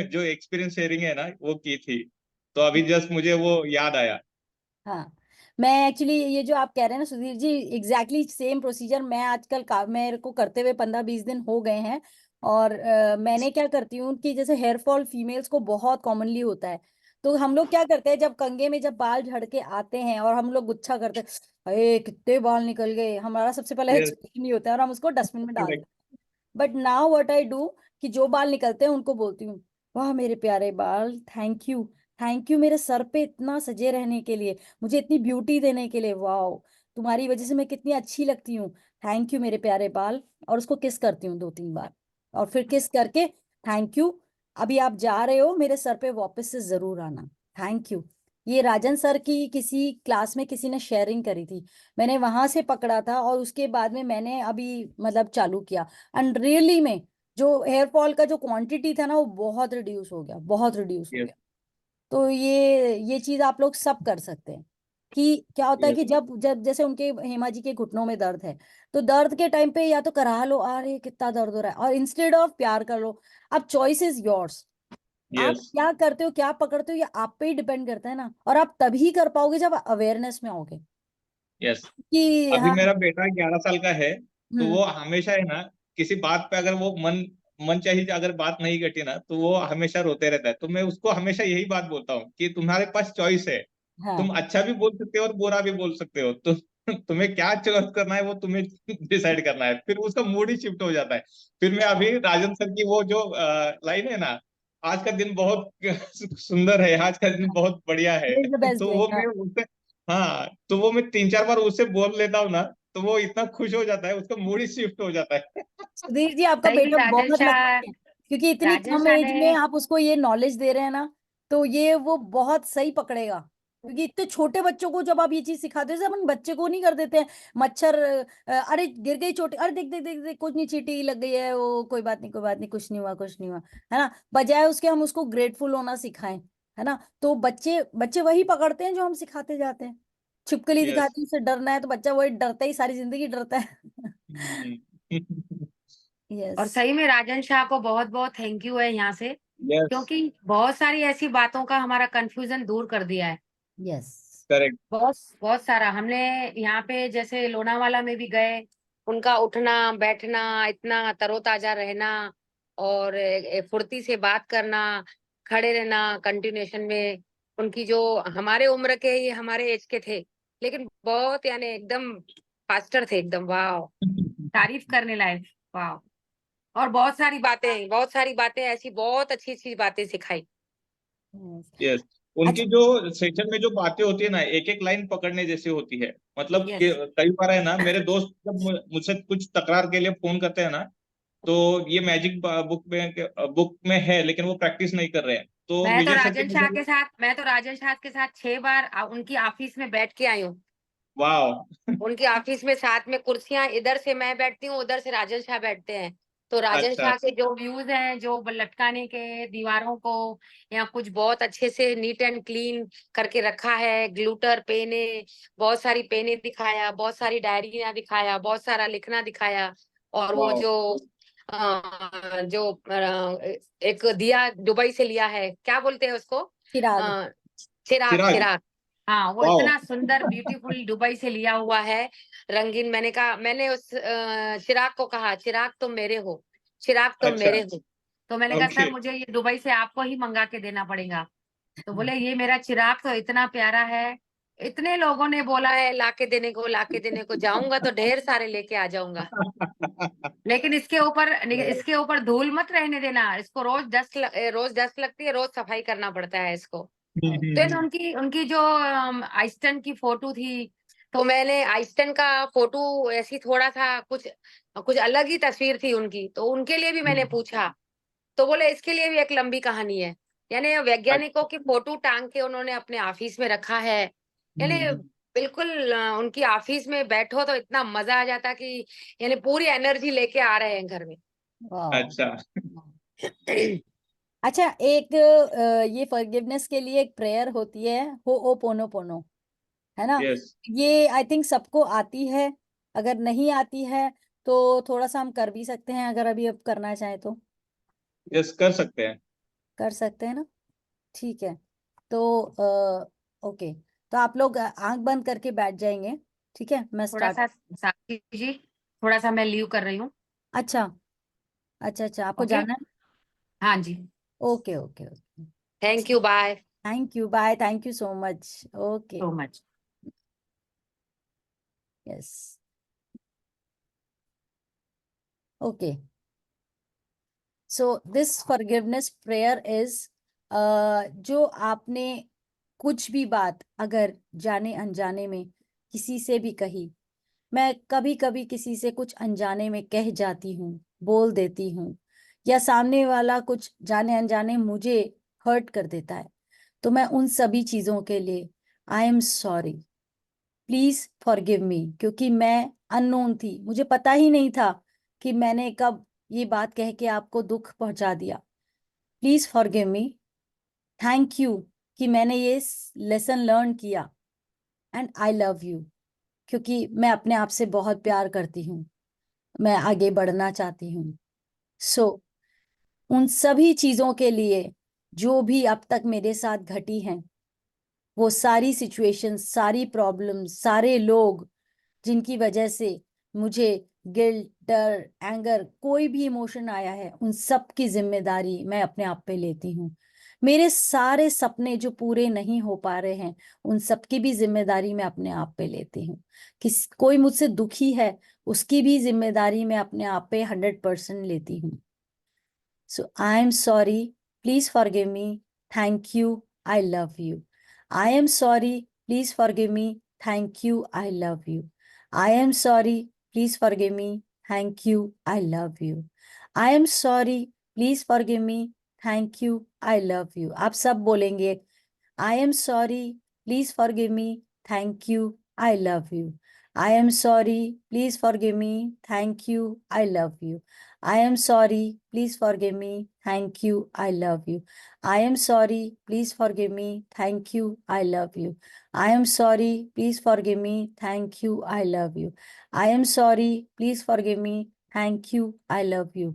जो एक्सपीरियंस शेयरिंग है ना वो की थी। तो अभी जस्ट मुझे वो याद आया। हाँ, मैं एक्चुअली ये जो आप कह रहे हैं ना Sudhir ji, exactly same procedure मैं आजकल मेरे को करते हुए 15-20 दिन हो गए हैं। और मैंने क्या करती हूँ कि जैसे हेयर फॉल फीमेल्स को बहुत कॉमनली होता है। तो हम लोग क्या करते हैं, जब कंघे में जब बाल झड़ के आते हैं और हम लोग गुच्छा करते हैं, अरे कितने बाल निकल गए, हमारा सबसे पहला यस, एक्सप्रेशन ही होता है और हम उसको डस्टबिन में डाल देते करेक्ट। हैं। But now what I do कि जो बाल निकलते हैं उनको बोलती हूँ, वाह मेरे प्यारे बाल, थैंक यू, थैंक यू मेरे सर पे इतना सजे रहने के लिए, मुझे इतनी ब्यूटी देने के लिए, वाह तुम्हारी वजह से मैं कितनी अच्छी लगती हूँ, थैंक यू मेरे प्यारे बाल। और उसको किस करती हूँ 2-3 बार, और फिर किस करके थैंक यू, अभी आप जा रहे हो मेरे सर पे वापस से जरूर आना, थैंक यू। ये राजन सर की किसी क्लास में किसी ने शेयरिंग करी थी, मैंने वहां से पकड़ा था और उसके बाद में मैंने अभी मतलब चालू किया। एंड रियली में जो हेयर फॉल का जो क्वांटिटी था ना वो बहुत रिड्यूस हो गया, बहुत रिड्यूस हो यस, गया। तो ये चीज आप लोग सब कर सकते हैं। कि क्या होता है यस, कि जब जब जैसे उनके हेमा जी के घुटनों में दर्द है, तो दर्द के टाइम पे या तो करा लो, अरे कितना दर्द हो रहा है, और इंस्टेड ऑफ प्यार कर लो। अब चॉइस इज योर्स, आप यस, क्या करते हो क्या पकड़ते हो ये आप पे ही डिपेंड करता है ना, और आप तभी कर पाओगे जब अवेयरनेस में आओगे। यस। कि अभी हाँ। मेरा बेटा 11 साल का है। तो हम्म। वो हमेशा है ना, किसी बात पे अगर वो मन चाहिए अगर बात नहीं घटी ना, तो वो हमेशा रोते रहता है। तो मैं उसको हमेशा यही बात बोलता हूँ कि तुम्हारे पास चॉइस है। तुम हाँ। अच्छा भी बोल सकते हो और बुरा भी बोल सकते हो। तो तुम्हें क्या चॉइस करना है वो तुम्हें डिसाइड करना है। फिर उसका मूड ही शिफ्ट हो जाता है। फिर मैं अभी राजन सर की वो जो लाइन है ना, आज का दिन बहुत सुंदर है, आज का दिन बहुत बढ़िया है। द बेस्ट तो डे। वो मैं उससे, हाँ, तो वो मैं 3-4 बार उससे बोल लेता हूँ ना, तो वो इतना खुश हो जाता है, उसका मूड ही शिफ्ट हो जाता है। सुधीर जी आपका सही में बेटा बहुत लकी है, क्योंकि इतनी राजन कम शाह एज ने में आप उसको ये नॉलेज दे रहे हैं ना, तो ये वो बहुत सही पकड़ेगा। क्योंकि इतने छोटे बच्चों को जब आप ये चीज सिखाते हैं, जैसे अपन बच्चे को नहीं कर देते हैं, मच्छर अरे गिर गई चोटी, अरे देख देख देख देख कुछ नहीं, चींटी लग गई है, वो कोई बात नहीं कोई बात नहीं, कुछ नहीं हुआ कुछ नहीं हुआ, है ना, बजाय उसके हम उसको ग्रेटफुल होना सिखाएं, है ना। तो बच्चे बच्चे वही पकड़ते हैं जो हम सिखाते जाते हैं। छिपकली यस। दिखाते हैं उससे डरना है, तो बच्चा वही डरता ही सारी जिंदगी डरता है। और यस। सही में राजन शाह को बहुत बहुत थैंक यू है यहाँ से, यस, क्योंकि बहुत सारी ऐसी बातों का हमारा कंफ्यूजन दूर कर दिया है। यस। करेक्ट। बहुत बहुत सारा हमने यहाँ पे जैसे लोनावाला में भी गए, उनका उठना बैठना, इतना तरोताजा रहना, और फुर्ती से बात करना, खड़े रहना कंटिन्यूशन में, उनकी जो हमारे उम्र के, ये हमारे एज के थे, लेकिन बहुत यानी एकदम फास्टर थे एकदम, वाह, तारीफ करने लायक, वाह। और बहुत सारी बातें ऐसी बहुत अच्छी अच्छी बातें सिखाई। यस। अच्छा। उनकी जो सेशन में जो बातें होती है ना, एक एक लाइन पकड़ने जैसी होती है। मतलब कि यस। कई बार है ना, मेरे दोस्त जब मुझसे कुछ तकरार के लिए फोन करते हैं ना, तो ये मैजिक बुक में है, लेकिन वो प्रैक्टिस नहीं कर रहे हैं। तो विजय सर के मुझे, मैं तो राजन शाह के साथ 6 बार उनकी ऑफिस में बैठ के आई हूँ। वाह। उनकी ऑफिस में साथ में कुर्सियां, इधर से मैं बैठती हूँ, उधर से राजन शाह बैठते हैं। तो राजन अच्छा। शाह के जो व्यूज हैं, जो लटकाने के दीवारों को या कुछ बहुत अच्छे से नीट एंड क्लीन करके रखा है, ग्लूटर पेने, बहुत सारी पेने दिखाया, बहुत सारी डायरियां दिखाया, बहुत सारा लिखना दिखाया। और वो वाह। एक दिया दुबई से लिया है, क्या बोलते हैं उसको, चिराग। चिराग, चिराग। चिराग। हाँ, वो वाह। इतना सुंदर ब्यूटीफुल दुबई से लिया हुआ है, रंगीन। मैंने कहा, मैंने उस चिराग को कहा, चिराग तुम मेरे हो, चिराग तुम अच्छा। मेरे हो। तो मैंने कहा ओके। सर मुझे ये दुबई से आपको ही मंगा के देना पड़ेगा। तो बोले ये मेरा चिराग तो इतना प्यारा है, इतने लोगों ने बोला है लाके देने को जाऊंगा तो ढेर सारे लेके आ जाऊंगा, लेकिन इसके ऊपर धूल मत रहने देना। इसको रोज डस्ट लगती है, रोज सफाई करना पड़ता है इसको। तो उनकी उनकी जो आइस्टन की फोटो थी, तो मैंने आइस्टन का फोटो ऐसी थोड़ा सा कुछ अलग ही तस्वीर थी उनकी, तो उनके लिए भी मैंने पूछा, तो बोले इसके लिए भी एक लंबी कहानी है। यानी वैज्ञानिकों की फोटो टांग के उन्होंने अपने ऑफिस में रखा है। यानी बिल्कुल उनकी ऑफिस में बैठो तो इतना मजा आ जाता कि यानी पूरी एनर्जी लेके आ रहे हैं घर में। वाह। अच्छा। अच्छा, एक ये फॉरगिवनेस के लिए एक प्रेयर होती है, हो ओ पोनो पोनो, है ना? यस ये आई थिंक सबको आती है। अगर नहीं आती है तो थोड़ा सा हम कर भी सकते हैं, अगर अभी अब करना चाहे तो यस, कर सकते हैं। कर सकते हैं ना? ठीक है। तो ओके, तो आप लोग आंख बंद करके बैठ जाएंगे। ठीक है, मैं थोड़ा स्टार्ट। सा साक्षी जी, थोड़ा सा मैं लीव कर रही हूँ। अच्छा अच्छा अच्छा, आपको ओके, जाना है? हाँ जी, okay okay okay, thank you, bye thank you, bye, thank you so much. Okay, so much. Yes, okay. So this forgiveness prayer is, जो आपने कुछ भी बात अगर जाने अनजाने में किसी से भी कही, मैं कभी कभी किसी से कुछ अनजाने में कह जाती हूँ, बोल देती हूँ, या सामने वाला कुछ जाने अनजाने मुझे हर्ट कर देता है, तो मैं उन सभी चीजों के लिए आई एम सॉरी, प्लीज फॉरगिव मी, क्योंकि मैं अननोन थी, मुझे पता ही नहीं था कि मैंने कब ये बात कह के आपको दुख पहुंचा दिया। Please forgive me, thank you कि मैंने ये लेसन लर्न किया, एंड आई लव यू, क्योंकि मैं अपने आप से बहुत प्यार करती हूँ, मैं आगे बढ़ना चाहती हूँ। सो उन सभी चीजों के लिए जो भी अब तक मेरे साथ घटी हैं, वो सारी सिचुएशन, सारी प्रॉब्लम, सारे लोग जिनकी वजह से मुझे गिल्ट, डर, एंगर, कोई भी इमोशन आया है, उन सब की जिम्मेदारी मैं अपने आप पे लेती हूँ। मेरे सारे सपने जो पूरे नहीं हो पा रहे हैं, उन सब की भी जिम्मेदारी मैं अपने आप पे लेती हूँ। कोई मुझसे दुखी है, उसकी भी जिम्मेदारी मैं अपने आप पे 100% लेती हूँ। So I am sorry, please forgive me, thank you, I love you. I am sorry, please forgive me, thank you, I love you. I am sorry, please forgive me, thank you, I love you. I am sorry, please forgive me, thank you, I love you. आप सब बोलेंगे, I am sorry, please forgive me, thank you, I love you. I am sorry, please forgive me, thank you, I love you. I am sorry, please forgive me, thank you, I love you. I am sorry, please forgive me, thank you, I love you. I am sorry, please forgive me, thank you, I love you. I am sorry, please forgive me, thank you, I love you.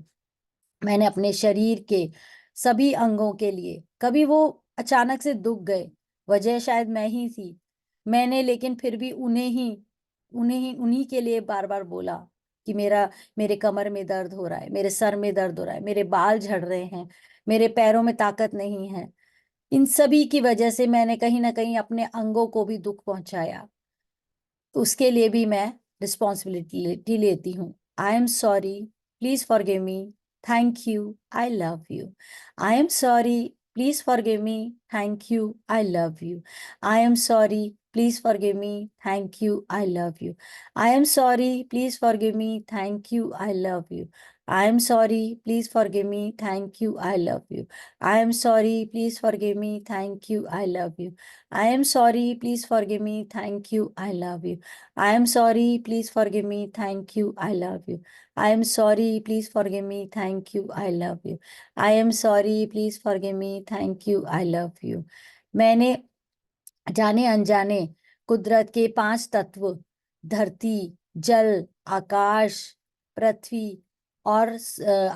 मैंने अपने शरीर के सभी अंगों के लिए, कभी वो अचानक से दुख गए, वजह शायद मैं ही थी, मैंने लेकिन फिर भी उन्हीं के लिए बार बार बोला कि मेरे कमर में दर्द हो रहा है, मेरे सर में दर्द हो रहा है, मेरे बाल झड़ रहे हैं, मेरे पैरों में ताकत नहीं है। इन सभी की वजह से मैंने कहीं ना कहीं अपने अंगों को भी दुख पहुंचाया, तो उसके लिए भी मैं रिस्पॉन्सिबिलिटी लेती हूँ। आई am sorry, please forgive me, thank you, I love you. I am sorry, please forgive me, thank you, I love you. I am sorry, please forgive me, thank you, I love you. I am sorry, please forgive me, thank you, I love you. I am sorry, please forgive me, thank you, I love you. I am sorry, please forgive me, thank you, I love you. I am sorry, please forgive me, thank you, I love you. I am sorry, please forgive me, thank you, I love you. I am sorry, please forgive me, thank you, I love you. I am sorry, please forgive me, thank you, I love you. मैंने जाने अनजाने कुदरत के 5 तत्व, धरती, जल, आकाश, पृथ्वी और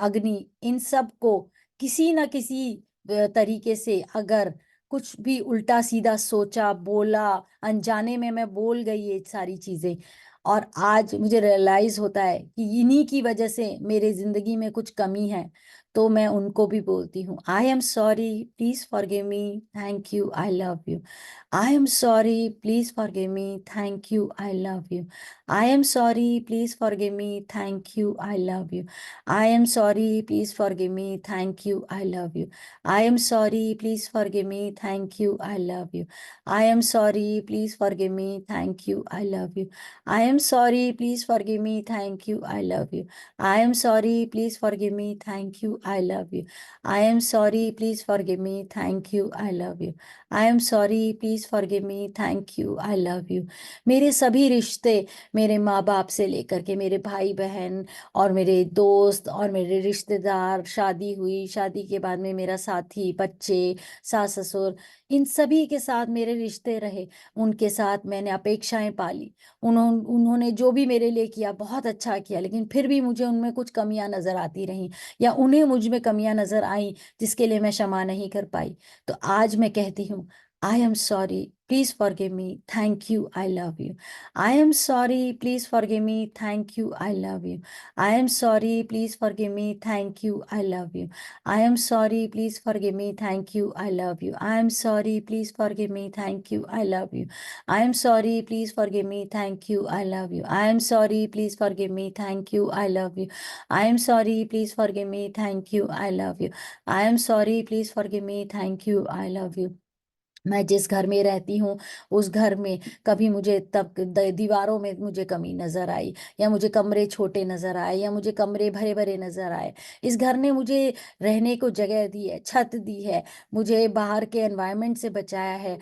अग्नि, इन सब को किसी न किसी तरीके से अगर कुछ भी उल्टा सीधा सोचा, बोला, अनजाने में मैं बोल गई ये सारी चीजें, और आज मुझे रियलाइज होता है कि इन्हीं की वजह से मेरे जिंदगी में कुछ कमी है, तो मैं उनको भी बोलती हूँ, आई am sorry, please forgive me, thank you, I love you. I am sorry, please forgive me, thank you, I love you. I am sorry, please forgive me, thank you, I love you. I am sorry, please forgive me, thank you, I love you. I am sorry, please forgive me, thank you, I love you. I am sorry, please forgive me, thank you, I love you. I am sorry, please forgive me, thank you, I love you. I am sorry, please forgive me, thank you, I love you. I am sorry, please forgive me, thank you, I love you. I am sorry, please forgive me, thank you, I love you. मेरे सभी रिश्ते, मेरे माँ बाप से लेकर के मेरे भाई बहन और मेरे दोस्त और मेरे रिश्तेदार, शादी हुई, शादी के बाद में मेरा साथी, बच्चे, सास ससुर, इन सभी के साथ मेरे रिश्ते रहे। उनके साथ मैंने अपेक्षाएं पाली। उन्होंने जो भी मेरे लिए किया बहुत अच्छा किया, लेकिन फिर भी मुझे उनमें कुछ कमियां नजर आती रहीं, या उन्हें मुझ में कमियां नजर आई जिसके लिए मैं क्षमा नहीं कर पाई। तो आज मैं कहती हूँ, आई am sorry, please forgive me, thank you, I love you. I am sorry, please forgive me, thank you, I love you. I am sorry, please forgive me, thank you, I love you. I am sorry, please forgive me, thank you, I love you. I am sorry, please forgive me, thank you, I love you. I am sorry, please forgive me, thank you, I love you. I am sorry, please forgive me, thank you, I love you. I am sorry, please forgive me, thank you, I love you. I am sorry, please forgive me, thank you, I love you. मैं जिस घर में रहती हूँ उस घर में कभी मुझे तब दीवारों में मुझे कमी नजर आई, या मुझे कमरे छोटे नजर आए, या मुझे कमरे भरे भरे नजर आए। इस घर ने मुझे रहने को जगह दी है, छत दी है, मुझे बाहर के एनवायरनमेंट से बचाया है।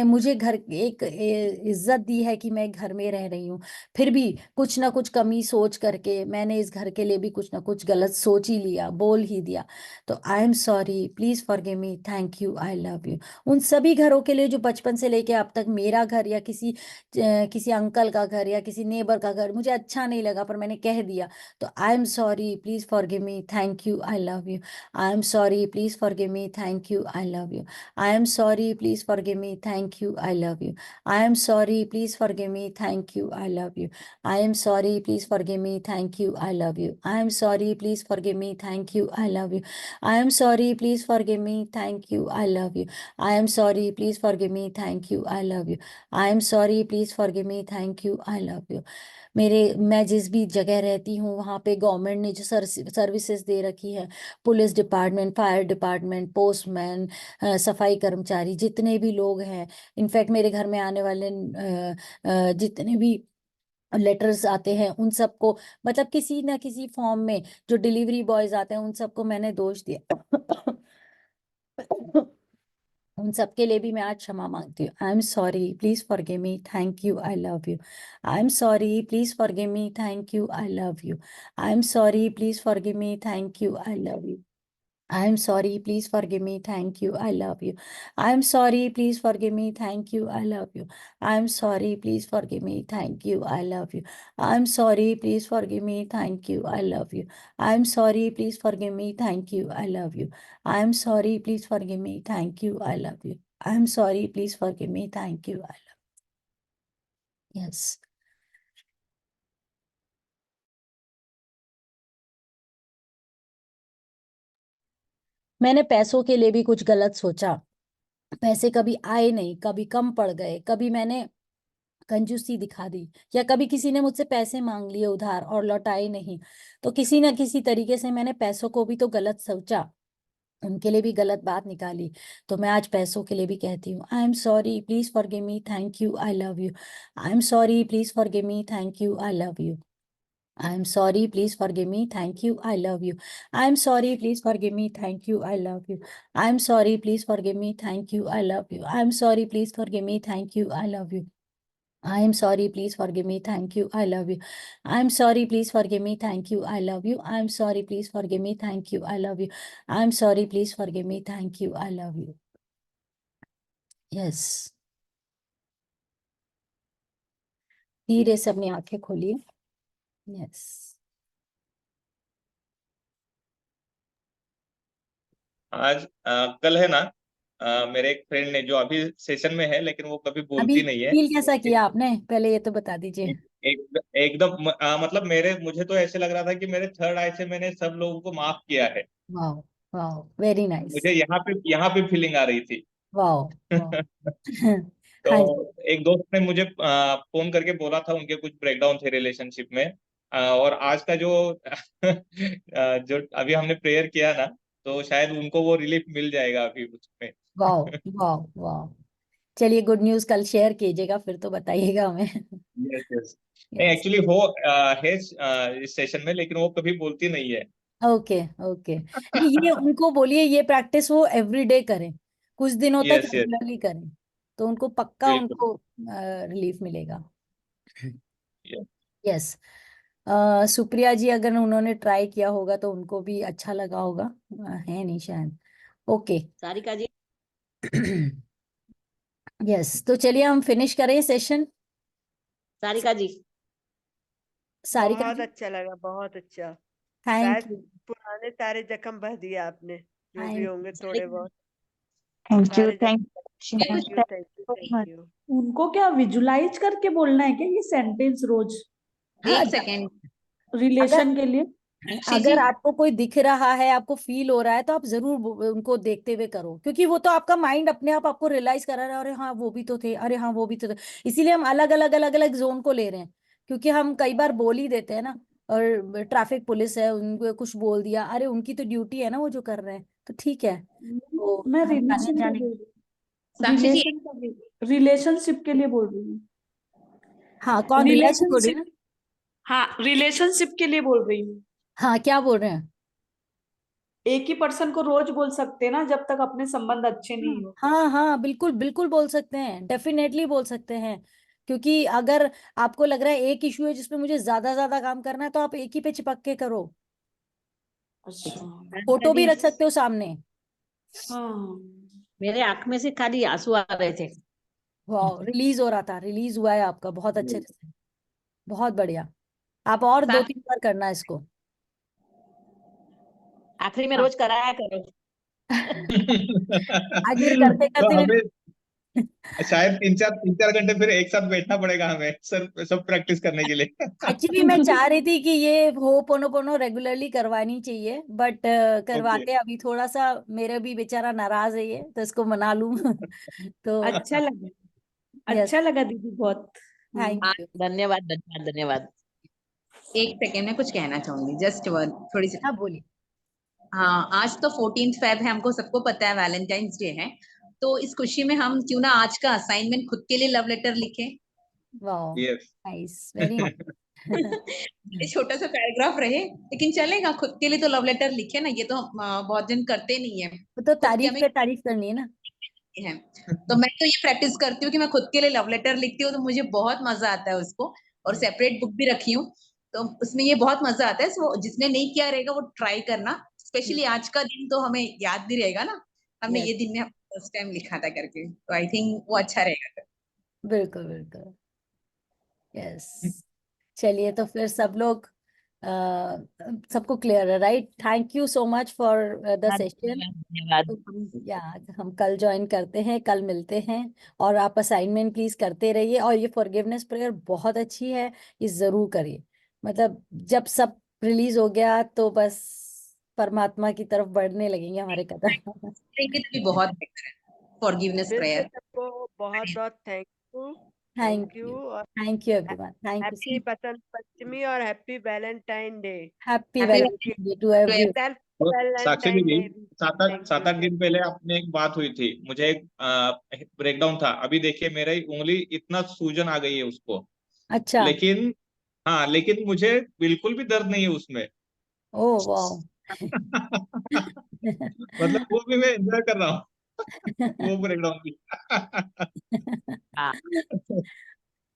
मुझे घर एक इज्जत दी है कि मैं घर में रह रही हूँ। फिर भी कुछ ना कुछ कमी सोच करके मैंने इस घर के लिए भी कुछ ना कुछ गलत सोच ही लिया, बोल ही दिया। तो आई am sorry, please forgive me, thank you, I love you. उन सभी घरों के लिए जो बचपन से लेके अब तक मेरा घर या किसी अंकल का घर या किसी नेबर का घर मुझे अच्छा नहीं लगा, पर मैंने कह दिया, तो आई am sorry, please forgive me, thank you, I love you. I am sorry, please forgive me, thank you, I love you. I am sorry, please forgive me, thank you, I love you. I am sorry, please forgive me, thank you, I love you. I am sorry, please forgive me, thank you, I love you. I am sorry, please forgive me, thank you, I love you. I am sorry, please forgive me, thank you, I love you. I am sorry, please forgive me, thank you, I love you. I am sorry, please forgive me, thank you, I love you. मैं जिस भी जगह रहती हूँ वहाँ पे गवर्नमेंट ने जो सर्विसेज दे रखी है, police department, fire department, postman, सफाई कर्मचारी, जितने भी लोग हैं, इनफैक्ट मेरे घर में आने वाले जितने भी लेटर्स आते हैं उन सबको, मतलब किसी ना किसी फॉर्म में जो डिलीवरी बॉयज आते हैं उन सबको मैंने दोष दिया। उन सबके लिए भी मैं आज क्षमा मांगती हूँ। आई am sorry, please forgive me, thank you, I love you. I am sorry, please forgive me, thank you, I love you. I am sorry, please forgive me, thank you, I love you. I am sorry, please forgive me, thank you, I love you. I am sorry, please forgive me, thank you, I love you. I am sorry, please forgive me, thank you, I love you. I am sorry, please forgive me, thank you, I love you. I am sorry, please forgive me, thank you, I love you. I am sorry, please forgive me, thank you, I love you. I am sorry, please forgive me, thank you, I love you. Yes. मैंने पैसों के लिए भी कुछ गलत सोचा। पैसे कभी आए नहीं, कभी कम पड़ गए, कभी मैंने कंजूसी दिखा दी, या कभी किसी ने मुझसे पैसे मांग लिए उधार और लौटाए नहीं। तो किसी ना किसी तरीके से मैंने पैसों को भी तो गलत सोचा, उनके लिए भी गलत बात निकाली। तो मैं आज पैसों के लिए भी कहती हूँ, आई am sorry, please forgive me, thank you, I love you. I am sorry, please forgive me, thank you, I love you. I am sorry, please forgive me, thank you, I love you. I am sorry, please forgive me, thank you, I love you. I am sorry, please forgive me, thank you, I love you. I am sorry, please forgive me, thank you, I love you. I am sorry, please forgive me, thank you, I love you. I am sorry, please forgive me, thank you, I love you. I am sorry, please forgive me, thank you, I love you. I am sorry, please forgive me, thank you, I love you. Yes. धीरे से अपनी आंखें खोलिए। Yes. आज कल है ना, मेरे एक फ्रेंड ने जो अभी सेशन में है लेकिन वो कभी अभी बोलती नहीं है, फील कैसा किया आपने, पहले ये तो बता दीजिए। एकदम मतलब मुझे तो ऐसे लग रहा था कि मेरे थर्ड आई से मैंने सब लोगों को माफ किया है। Wow, wow, very nice. मुझे यहाँ पे फीलिंग आ रही थी। Wow, wow. तो हाँ जी। एक दोस्त ने मुझे फोन करके बोला था, उनके कुछ ब्रेकडाउन थे रिलेशनशिप में। और आज का जो जो अभी हमने प्रेयर किया ना, तो शायद उनको वो रिलीफ मिल जाएगा अभी उसमें। Wow, wow, wow. चलिए, गुड न्यूज कल शेयर कीजिएगा, फिर तो बताइएगा हमें। Yes yes. नहीं, यस। एक्चुअली वो है इस सेशन में, लेकिन वो कभी बोलती नहीं है। Okay, okay. नहीं, ये उनको बोलिए ये प्रैक्टिस वो एवरीडे करें, कुछ दिनों तक यस यस, रेगुलरली करें, तो उनको पक्का बिल्कुल। उनको रिलीफ मिलेगा। Yes. यस। सुप्रिया जी, अगर उन्होंने ट्राई किया होगा तो उनको भी अच्छा लगा होगा। है नहीं शायद। ओके। सारिका जी, यस, तो चलिए हम फिनिश करें सेशन। सारिका जी, सारिका बहुत जी, अच्छा लगा, बहुत अच्छा। थैंक शायद यू। पुराने सारे जख्म भर दिए आपने, जो भी थैंक होंगे यू। थोड़े बहुत। थैंक यू, सारे थैंक जख्म, thank you, thank you, thank you. उनको क्या विजुलाइज करके बोलना है क्या ये सेंटेंस रोज हाँ, एक सेकेंड। अगर रिलेशन के लिए? अगर आपको कोई दिख रहा है, आपको फील हो रहा है, तो आप जरूर उनको देखते हुए करो, क्योंकि वो तो आपका माइंड अपने आप आपको रियलाइज करा रहा है, अरे हाँ वो भी तो थे, अरे हाँ वो भी तो थे। इसीलिए हम अलग अलग अलग अलग जोन को ले रहे हैं, क्योंकि हम कई बार बोल ही देते हैं ना। और ट्रैफिक पुलिस है, उनको कुछ बोल दिया, अरे उनकी तो ड्यूटी है ना वो जो कर रहे हैं, तो ठीक है। तो मैं हम जाने रिलेशन का जाने। बोल रही हूँ, साक्षी जी, रिलेशनशिप के लिए बोल रही हूँ। हाँ, कौन रिया जी बोल रही है ना? रिलेशनशिप, हाँ रिलेशनशिप के लिए बोल रही हूँ। हाँ, क्या बोल रहे हैं? एक ही पर्सन को रोज बोल सकते हैं ना, जब तक अपने संबंध अच्छे नहीं हो। हाँ, हाँ, बिल्कुल बिल्कुल बोल सकते हैं, डेफिनेटली बोल सकते हैं। क्योंकि अगर आपको लग रहा है एक इशू है जिसपे मुझे ज्यादा ज्यादा काम करना है, तो आप एक ही पे चिपक के करो। अच्छा। फोटो भी रख सकते हो सामने। हाँ। मेरे आंख में से खाली आंसू आ रहे थे। वाह, रिलीज हो रहा था, रिलीज हुआ है आपका बहुत अच्छे से। बहुत बढ़िया। आप और दो साक्षी तीन बार करना इसको। आखिरी में हाँ। रोज कराया करो। आज फिर करते तो करते हमें फिर शायद तीन चार घंटे फिर एक साथ बैठना पड़ेगा हमें सर, सब प्रैक्टिस करने के लिए। एक्चुअली मैं चाह रही थी कि ये हो पोनो पोनो रेगुलरली करवानी चाहिए, बट ओके। करवाते अभी थोड़ा सा मेरे भी बेचारा नाराज है ये, तो इसको मना लूं। तो अच्छा लगा, यस, अच्छा लगा दीदी बहुत। Thank you. धन्यवाद, धन्यवाद, धन्यवाद। एक सेकेंड में कुछ कहना चाहूंगी, जस्ट वन, थोड़ी सी। हाँ, बोलिए। हाँ, आज तो 14 फेब है, हमको सबको पता है वैलेंटाइंस डे है। तो इस खुशी में हम क्यों ना आज का असाइनमेंट खुद के लिए लव लेटर लिखें। वाह, यस। नाइस, वेरी ये छोटा सा पैराग्राफ रहे, लेकिन चलेगा, खुद के लिए तो लव लेटर लिखे ना, ये तो हम बहुत जन करते नहीं है। वो तो खुद के तारीफ हमें पे तारीफ करनी है ना। है। तो मैं तो ये प्रैक्टिस करती हूँ कि मैं खुद के लिए लव लेटर लिखती हूँ, तो मुझे बहुत मजा आता है उसको। और सेपरेट बुक भी रखी हूँ, तो उसमें ये बहुत मजा आता है। सो जिसने नहीं किया रहेगा वो ट्राई करना, स्पेशली आज का दिन तो हमें याद भी रहेगा ना, हमने यस, ये दिन में फर्स्ट टाइम लिखा था करके, तो आई थिंक वो अच्छा रहेगा। बिल्कुल बिल्कुल। यस। चलिए, तो फिर सब लोग अ, सबको क्लियर है, right? Thank you so much for the session. धन्यवाद। तो हम कल ज्वाइन करते हैं, कल मिलते हैं। और आप असाइनमेंट प्लीज करते रहिए, और ये फॉरगिवनेस प्रेयर बहुत अच्छी है, ये जरूर करिए। मतलब जब सब रिलीज हो गया तो बस परमात्मा की तरफ बढ़ने लगेंगे हमारे कदम। करेंगे तो भी बहुत बेहतर है फॉरगिवनेस फिर से प्रेयर। सबको बहुत बहुत thank you, thank thank you. You, और thank you everyone, thank you happy so Basant Panchami और happy Valentine day. Happy happy thank you. Valentine day to everyone. Self तो साक्षी वैलेंटाइन दीदी, डे भी। थैंक सात यू। आठ दिन पहले अपने एक बात हुई थी, मुझे एक ब्रेकडाउन था। अभी देखिए मेरी उंगली इतना सूजन आ गई है उसको, अच्छा। लेकिन हाँ, लेकिन मुझे बिल्कुल भी दर्द नहीं है उसमें। ओ वाह। मतलब वो भी मैं एंजॉय कर रहा हूँ, वो ब्रेकडाउन भी। हाँ,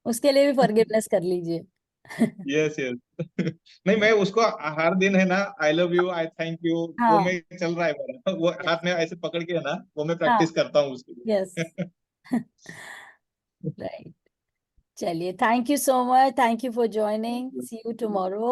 उसके लिए भी फॉरगिवनेस कर लीजिए। Yes yes. नहीं, मैं उसको हर दिन है ना, आई love you, I thank you, वो हाँ, मैं चल रहा है मेरा, वो हाथ में ऐसे पकड़ के है ना, वो मैं हाँ, प्रैक्टिस करता हूँ उसके यस। लिए। राइट। चलिए, thank you so much, thank you for joining, see you tomorrow.